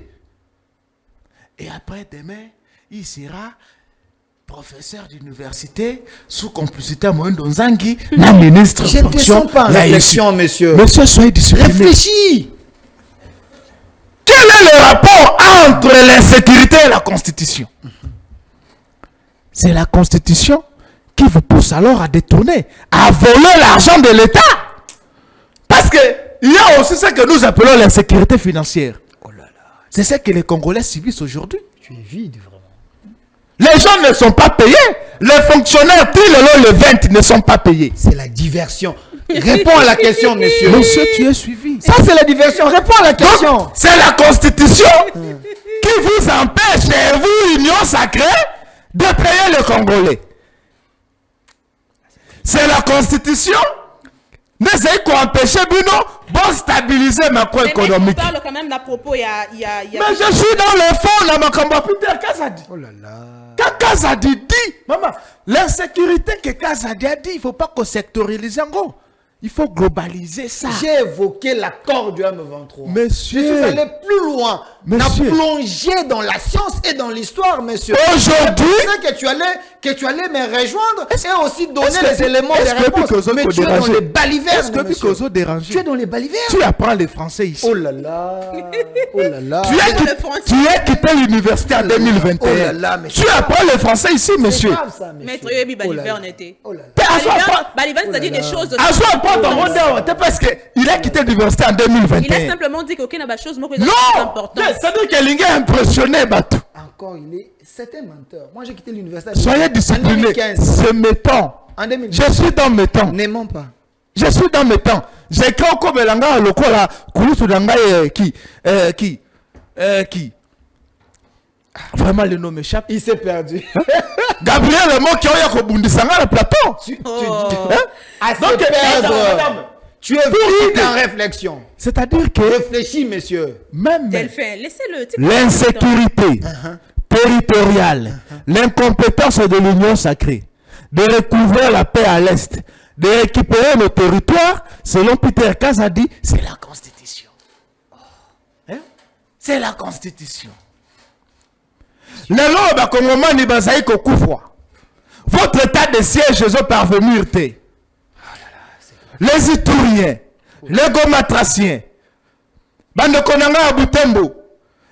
Speaker 2: Et après demain, il sera professeur d'université sous complicité à Moïndo Nzangi, la ministre
Speaker 1: Je ne descends pas en réflexion, monsieur.
Speaker 2: Monsieur, soyez discipliné.
Speaker 1: Réfléchis.
Speaker 2: Quel est le rapport entre l'insécurité et la Constitution? C'est la Constitution qui vous pousse alors à détourner, à voler l'argent de l'État. Parce que il y a aussi ce que nous appelons l'insécurité financière.
Speaker 1: Oh là là.
Speaker 2: C'est ce que les Congolais subissent aujourd'hui.
Speaker 1: Tu es vide, vraiment.
Speaker 2: Les gens ne sont pas payés. Les fonctionnaires, tout le long, le 20 ne sont pas payés.
Speaker 1: C'est la diversion. Réponds à la question, monsieur.
Speaker 2: Monsieur, tu es suivi.
Speaker 1: Ça, c'est la diversion. Réponds à la question.
Speaker 2: Donc, c'est la Constitution qui vous empêche, et vous, Union sacrée, de payer le Congolais. C'est la Constitution. N'essayez qu'on empêche Bruno de stabiliser ma macroéconomique.
Speaker 3: On parle quand même d'à propos, il y a...
Speaker 2: Mais je suis dans le fond, là, ma combat. Peter Kazadi.
Speaker 1: Oh là là.
Speaker 2: Quand Kazadi dit, maman, l'insécurité que Kazadi a dit, il ne faut pas qu'on sectorialise en gros. Il faut globaliser ça.
Speaker 1: J'ai évoqué l'accord du M23.
Speaker 2: Monsieur.
Speaker 1: Je suis allé plus loin. On a
Speaker 2: Monsieur.
Speaker 1: plongé dans la science et dans l'histoire, monsieur.
Speaker 2: Aujourd'hui.
Speaker 1: Je pensais que tu allais me rejoindre et aussi donner les éléments
Speaker 2: est-ce
Speaker 1: de
Speaker 2: que
Speaker 1: réponse.
Speaker 2: Picozo
Speaker 1: Mais
Speaker 2: peut
Speaker 1: tu es dans
Speaker 2: déranger?
Speaker 1: les balivernes,
Speaker 2: Est-ce que
Speaker 1: monsieur.
Speaker 2: Picozo dérange?
Speaker 1: Tu es dans les balivernes.
Speaker 2: Tu apprends les français ici.
Speaker 1: Oh là là. Oh là là.
Speaker 2: Tu as quitté l'université en 2021.
Speaker 1: Oh là là, mais
Speaker 2: Tu apprends le français ici,
Speaker 1: C'est
Speaker 2: monsieur.
Speaker 1: grave, ça, monsieur.
Speaker 3: Maître Yobi
Speaker 1: Oh là
Speaker 3: Baliver,
Speaker 1: là.
Speaker 3: on était.
Speaker 1: Oh là là.
Speaker 3: Baliver, c'est-à-dire des choses...
Speaker 2: À soi, pas ton rondeur, parce qu'il a quitté l'université en
Speaker 3: Il
Speaker 2: 2021.
Speaker 3: a simplement dit qu'aucune chose n'est
Speaker 2: Non!
Speaker 3: important.
Speaker 2: C'est-à-dire que l'ingé a impressionné, Batou.
Speaker 1: Encore, c'est un menteur. Moi, j'ai quitté l'université.
Speaker 2: Soyez
Speaker 1: En
Speaker 2: disciplinés.
Speaker 1: 2015.
Speaker 2: C'est mes temps.
Speaker 1: En 2015.
Speaker 2: Je suis dans mes temps.
Speaker 1: N'aimons pas.
Speaker 2: Je suis dans mes temps. J'ai écrit au Kobelanga, le Kola, Kouloutou Danga, qui Vraiment, le nom m'échappe.
Speaker 1: Il s'est perdu.
Speaker 2: Gabriel, le mot qui a Kobundisanga, le plateau.
Speaker 1: À se
Speaker 2: Donc,
Speaker 1: perdre.
Speaker 2: madame,
Speaker 1: Tu es vide en réflexion.
Speaker 2: c'est-à-dire que
Speaker 1: Réfléchis, monsieur.
Speaker 2: même
Speaker 3: Delphin, laissez-le.
Speaker 2: l'insécurité territoriale, l'incompétence de l'Union sacrée, de recouvrir la paix à l'Est, de récupérer nos territoires, selon Peter Kazadi, c'est la Constitution. Hein? C'est la Constitution. Lelo bakongomani bazai kokufwa. Votre état de siège est parvenu. Les Itouriens, les Gomatraciens, Bande Konanga à Butembo,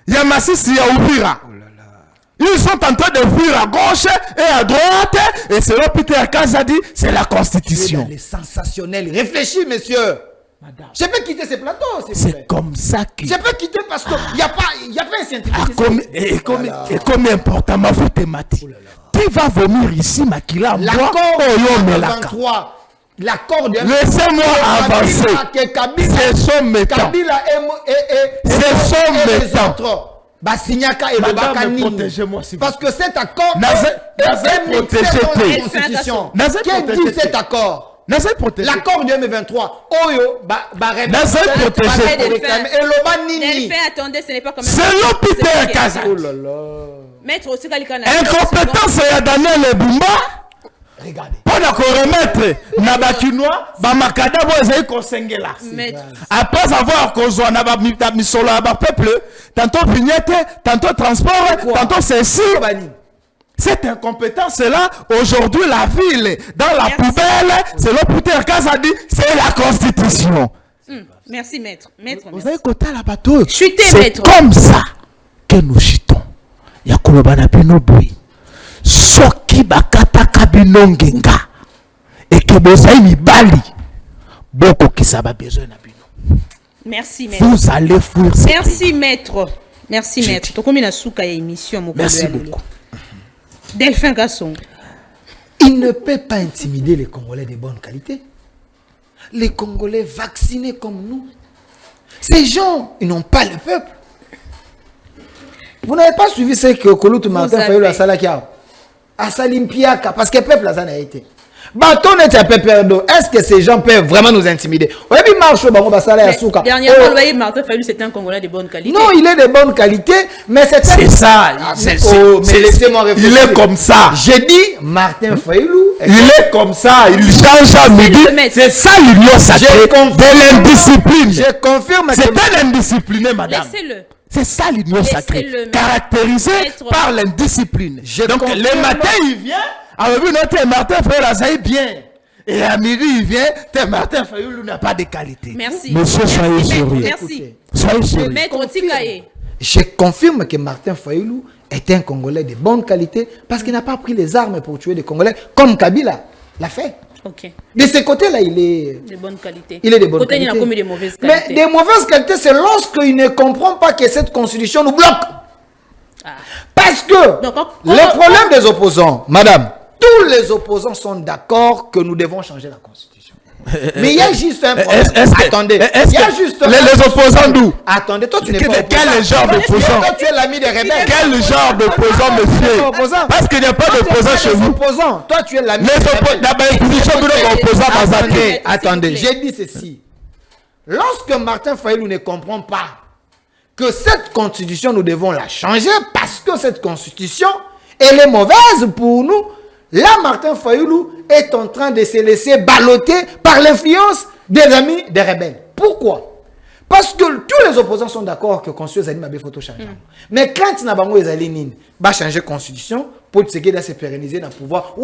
Speaker 2: Yamasisi à Ouvira. Ils sont en train de fuir à gauche et à droite, et selon Peter Kazadi, c'est la Constitution.
Speaker 1: Les sensationnels. Réfléchis, monsieur.
Speaker 2: Madame.
Speaker 1: Je peux quitter ces plateaux, s'il vous plaît.
Speaker 2: C'est comme ça que...
Speaker 1: Je peux quitter parce qu'il n'y a pas un scientifique.
Speaker 2: Ah,
Speaker 1: ici.
Speaker 2: et comme important, ma faute thématique. Tu vas venir ici, Makila, moi,
Speaker 1: L'accord
Speaker 2: Oyo
Speaker 1: du
Speaker 2: Melaka.
Speaker 1: 23. L'accord du
Speaker 2: Laissez-moi avancer. Ce sont mes temps.
Speaker 1: Kabila
Speaker 2: Ce sont mes temps.
Speaker 1: autres. Basignaka et
Speaker 2: Madame,
Speaker 1: Bobakani.
Speaker 2: protégez-moi, s'il vous
Speaker 1: Parce que cet accord
Speaker 2: Naze-
Speaker 1: est
Speaker 2: protégez
Speaker 1: mixé dans la
Speaker 2: T.
Speaker 1: Constitution.
Speaker 2: Naze-
Speaker 1: Qui dit
Speaker 2: protégez
Speaker 1: cet
Speaker 2: T.
Speaker 1: accord?
Speaker 2: Nazaï protégé.
Speaker 1: L'accord du M23. Oyo,
Speaker 2: Nazaï protégé.
Speaker 1: Et Loba Nini.
Speaker 3: Delphin, attendez, ce n'est pas comme
Speaker 2: Selon Peter Kazadi.
Speaker 1: Oh là là.
Speaker 3: Maître aussi Kalikana.
Speaker 2: Incompétence ya Daniel Ebumba.
Speaker 1: Regardez.
Speaker 2: Pour la remettre na bakinois, ba makada bo ezali kosengela.
Speaker 3: Maître.
Speaker 2: Après avoir kozwa na ba misolo ya ba peuple, tantôt vignette, tantôt transport, tantôt ceci.
Speaker 1: Bani.
Speaker 2: Cette incompétence-là, aujourd'hui, la ville, dans la
Speaker 3: Merci.
Speaker 2: poubelle, selon Peter Kazadi, c'est la Constitution.
Speaker 3: Merci, maître. Maître,
Speaker 2: Vous
Speaker 3: merci.
Speaker 2: avez côté la bateau.
Speaker 3: Chutez,
Speaker 2: C'est
Speaker 3: maître.
Speaker 2: comme ça que nous chutons. Yakolobana bino boui. Soki bakataka bino ngenga. Et que bozai mibali. Boko kisaba besoin na bino.
Speaker 3: Merci, maître.
Speaker 2: Vous allez fuir ces
Speaker 3: Merci, maître. Merci,
Speaker 2: J'ai
Speaker 3: maître.
Speaker 2: dit.
Speaker 3: Tokomi na souka ya émission, mon
Speaker 2: Merci beaucoup.
Speaker 3: Delphin Gasson.
Speaker 1: Il ne peut pas intimider les Congolais de bonne qualité. Les Congolais vaccinés comme nous. Ces gens, ils n'ont pas le peuple. Vous n'avez pas suivi ce que Kolutu Martin
Speaker 3: avez.
Speaker 1: Fayulu a Salakia. A Salimpiaka, parce que le peuple a été. Bâton est un peu perdu. Est-ce que ces gens peuvent vraiment nous intimider?
Speaker 3: Dernièrement, le Martin Fayulu, c'était un Congolais de bonne qualité.
Speaker 1: Non, il est de bonne qualité, mais c'est
Speaker 2: ça.
Speaker 1: Mais laissez-moi réfléchir.
Speaker 2: Il est comme ça.
Speaker 1: J'ai dit Martin Fayulu.
Speaker 2: Il est comme ça. Il change à midi. C'est ça l'union sacrée de l'indiscipline.
Speaker 1: Je confirme.
Speaker 2: C'est un indiscipliné, madame.
Speaker 3: Laissez-le.
Speaker 2: C'est ça l'union sacrée. Caractérisée par l'indiscipline. Donc le matin, il vient. Alors, notre Martin Fayulu, ça est bien. Et à midi, il vient. Martin Fayulu n'a pas de qualité.
Speaker 3: Merci.
Speaker 2: Monsieur, soyez sérieux.
Speaker 3: Merci.
Speaker 2: Soyez sérieux.
Speaker 3: Maître Tikaye.
Speaker 1: Je confirme que Martin Fayulu est un Congolais de bonne qualité parce qu'il n'a pas pris les armes pour tuer des Congolais comme Kabila l'a fait.
Speaker 3: Ok.
Speaker 1: De ce côté-là, il est
Speaker 3: de bonne qualité.
Speaker 1: Il est de bonne
Speaker 3: côté,
Speaker 1: qualité.
Speaker 3: Il a commis de mauvaises qualités.
Speaker 1: Mais des mauvaises qualités, c'est lorsqu'il ne comprend pas que cette constitution nous bloque. Parce que les problèmes des opposants, madame, tous les opposants sont d'accord que nous devons changer la constitution. Mais il y a juste un problème. Attendez, il y a juste
Speaker 2: les opposants d'où?
Speaker 1: Attendez, toi tu n'es pas
Speaker 2: quel genre d'opposant?
Speaker 1: Toi tu es l'ami des rebelles.
Speaker 2: Quel genre d'opposant, monsieur? Parce qu'il n'y a pas d'opposant chez vous.
Speaker 1: Toi tu es l'ami des rebelles. Attendez, j'ai dit ceci. Lorsque Martin Fayulu ne comprend pas que cette constitution, nous devons la changer parce que cette constitution, elle est mauvaise pour nous. Là, Martin Fayulu est en train de se laisser balloter par l'influence des amis des rebelles. Pourquoi? Parce que tous les opposants sont d'accord que la constitution est photo changer. Mais quand il y a changer la constitution, pour se pérenniser dans le pouvoir,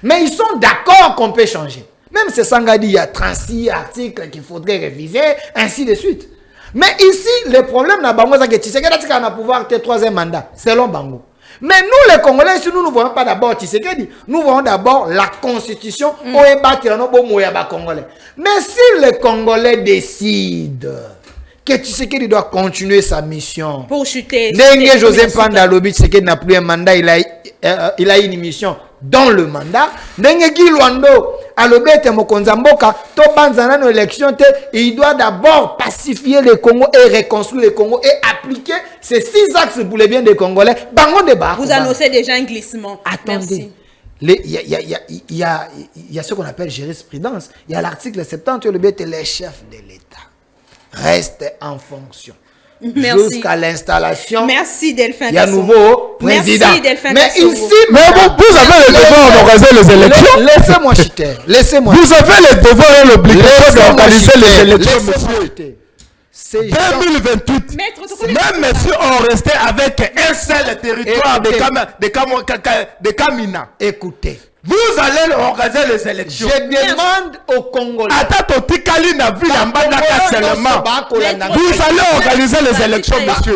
Speaker 1: mais ils sont d'accord qu'on peut changer. Même si Sangadi, il y a 36 articles qu'il faudrait réviser, ainsi de suite. Mais ici, le problème, c'est que Tshisekedi a pouvoir ter troisième mandat, selon Bango. Mais nous, les Congolais, ici, nous ne voyons pas d'abord Tshisekedi. Nous voyons d'abord la constitution où est battu le Congolais. Mais si les Congolais décident que Tshisekedi doit continuer sa mission,
Speaker 3: pour chuter,
Speaker 1: José Panda Lobi, Tshisekedi n'a plus un mandat, il a une mission dans le mandat. Guy Luando, Alobete Mokonzamboka, Tobanzana élection, il doit d'abord pacifier le Congo et reconstruire le Congo et appliquer ces 6 axes pour le bien des Congolais.
Speaker 3: Vous annoncez déjà un glissement.
Speaker 1: Attendez. Il y a ce qu'on appelle jurisprudence. Il y a l'article 70, les chefs de l'État restent en fonction. Jusqu'à l'installation.
Speaker 3: Merci Delphin.
Speaker 1: Il y a un nouveau président.
Speaker 3: Merci Delphin.
Speaker 1: Mais ici,
Speaker 2: vous avez le devoir d'organiser les élections.
Speaker 1: Laissez-moi chuter. Laissez-moi.
Speaker 2: Vous avez le devoir et l'obligation d'organiser les élections, monsieur. 2028. Même si on restait avec un seul territoire de Kamina.
Speaker 1: Écoutez.
Speaker 2: Vous allez organiser les élections.
Speaker 1: Je demande aux Congolais.
Speaker 2: Vous allez organiser les élections, monsieur.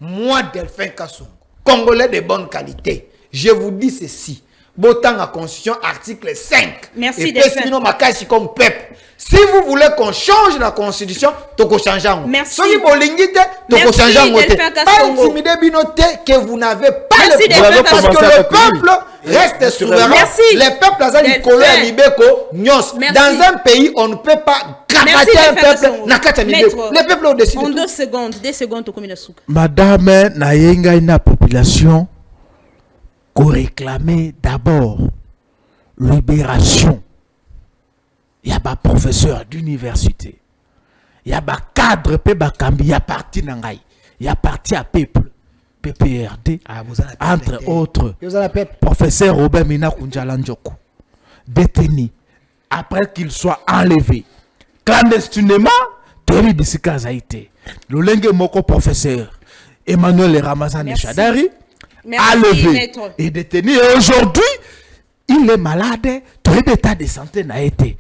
Speaker 1: Moi, Delphin Kassongo, Congolais de bonne qualité, je vous dis ceci. Botan la Constitution, article 5.
Speaker 3: Merci, Delphin.
Speaker 1: Comme peuple. Si vous voulez qu'on change la Constitution, toko changer.
Speaker 3: Merci.
Speaker 1: Si vous voulez pas intimider Binote que vous n'avez pas le pouvoir. Parce que le peuple reste souverain. Les peuples dans un pays, on ne peut pas cravater un peuple. Le peuple au-dessus.
Speaker 3: En 2 secondes,
Speaker 2: Madame Nayenga, une population qu'on réclamait d'abord libération. Il y a des professeurs d'université. Il y a des cadres, il y a parti Nangaï. Il y a parti à peuple. PPRD, entre autres. Professeur Robert Mina Kunjalandjoko, détenu après qu'il soit enlevé. Clandestinement, Tori Bissika Zaïté. Le Lengue Moko professeur Emmanuel Ramazan Chadari, enlevé et détenu. Et aujourd'hui, il est malade. Tout l'état de santé n'a été.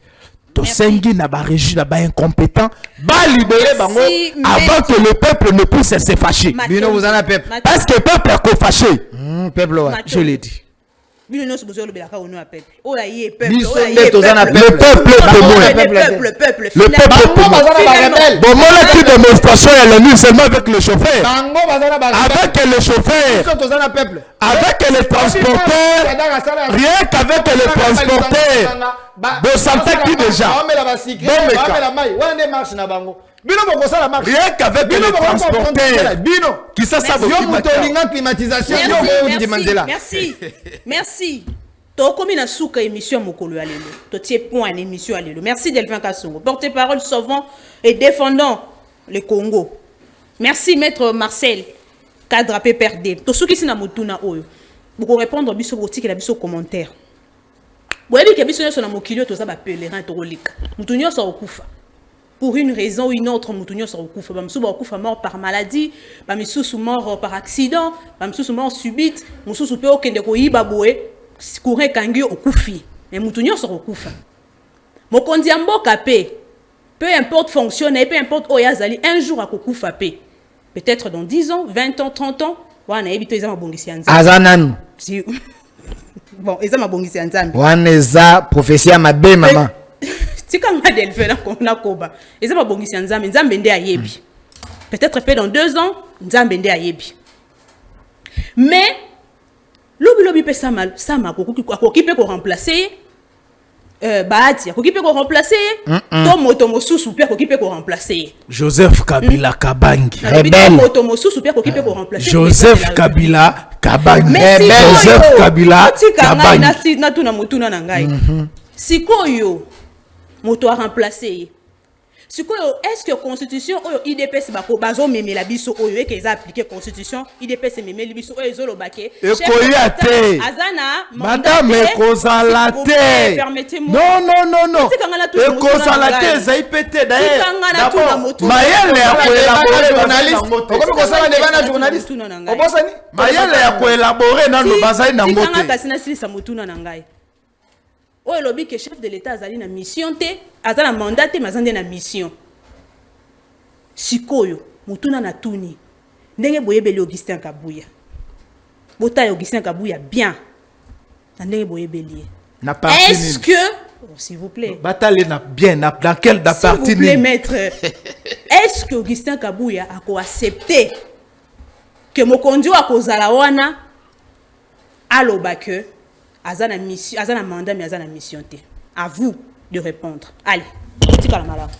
Speaker 2: Tosengi n'a pas régi, n'a pas incompétent. Va libérer Bango avant que le peuple ne puisse se fâcher. Parce que le peuple est fâché. Je l'ai dit.
Speaker 3: Le peuple
Speaker 2: bon, moi, la démonstration, elle est seulement avec le chauffeur. Avec le chauffeur. Avec les transporteurs. Rien qu'avec les transporteurs. Vous sentez qui déjà?
Speaker 1: Bino boko ça la marche.
Speaker 2: Rien qu'avec les transporteurs.
Speaker 1: Bino.
Speaker 2: Qui ça ça
Speaker 1: Yo moto linga climatisation.
Speaker 3: Merci. To komi na souka émission mokolo alelo. To tie point en émission alelo. Merci Delvin Kassongo. Porte-parole sauvant et défendant le Congo. Merci maître Marcel cadre PPRD. To souki sina mutuna oyo. Boko répondre biso botiki la biso commentaire. Boyebi ke biso nyonso na mokili to za ba pèlerin to rolika. Mutu nyonso okufa. Pour une raison ou une autre, mutunyo sa okufa. Bamsou ba okufa mort par maladie, bamsou mort par accident, bamsou mort subite, mususu pe okende ko yiba boye, courir kangi okufi. Mais mutunyo sa okufa. Mokondi amboka pe, peu importe fonctionner, peu importe oyazali, un jour a okufa pe. Peut-être dans 10 ans, 20 ans, 30 ans, wana ebito eza mabongisi ya nzambe.
Speaker 1: Azananu.
Speaker 3: Si bon, eza mabongisi ya nzambe.
Speaker 1: Wana eza prophétie ya mabe mama.
Speaker 3: Tika nga Delphin na koba. Eza mabongisi ya nzambe, nzambe nde ayebi. Peut-être peu dans 2 ans, nzambe nde ayebi. Mais lobi pe sama akoki pe ko remplacer Bahati akoki pe ko remplacer to moto mosusu pe akoki pe ko remplacer
Speaker 2: Joseph Kabila Kabangi.
Speaker 3: Rebelle. Moto mosusu pe akoki pe ko remplacer
Speaker 2: Joseph Kabila Kabangi.
Speaker 3: Joseph
Speaker 2: Kabila Kabangi.
Speaker 3: Na tuna mutuna na ngai. Sikoyo moto a remplacé. Sikoyo, est-ce que constitution oyo IDPS bako bazo meme la biso oyo eke za appliquer constitution IDPS meme la biso oyo zolo bake
Speaker 2: ekoyate
Speaker 3: azana
Speaker 2: madame ekozalate
Speaker 3: permettez-moi
Speaker 2: non ekozalate zaipete d'abord mayele ya koelaborer
Speaker 1: journaliste okomi kosala débat na journaliste obosani
Speaker 2: mayele ya koelaborer nano bazali na ngote
Speaker 3: tikanga kasi na silisa mutuna na ngai oyo lobi que chef de l'état azali na mission te azala mandat te mazande na mission sikoyo mutuna na tuni ndenge boyebeli Augustin Kabuya bota Augustin Kabuya bien ndenge boyebeli
Speaker 2: na parti
Speaker 3: est-ce que s'il vous plaît
Speaker 2: batale na bien dans quelle da parti
Speaker 3: s'il vous plaît maître est-ce que Augustin Kabuya a accepté que mokonzi akozala wana aloba que azana mission azana mandat mais azana mission te à vous de répondre allez tika la malade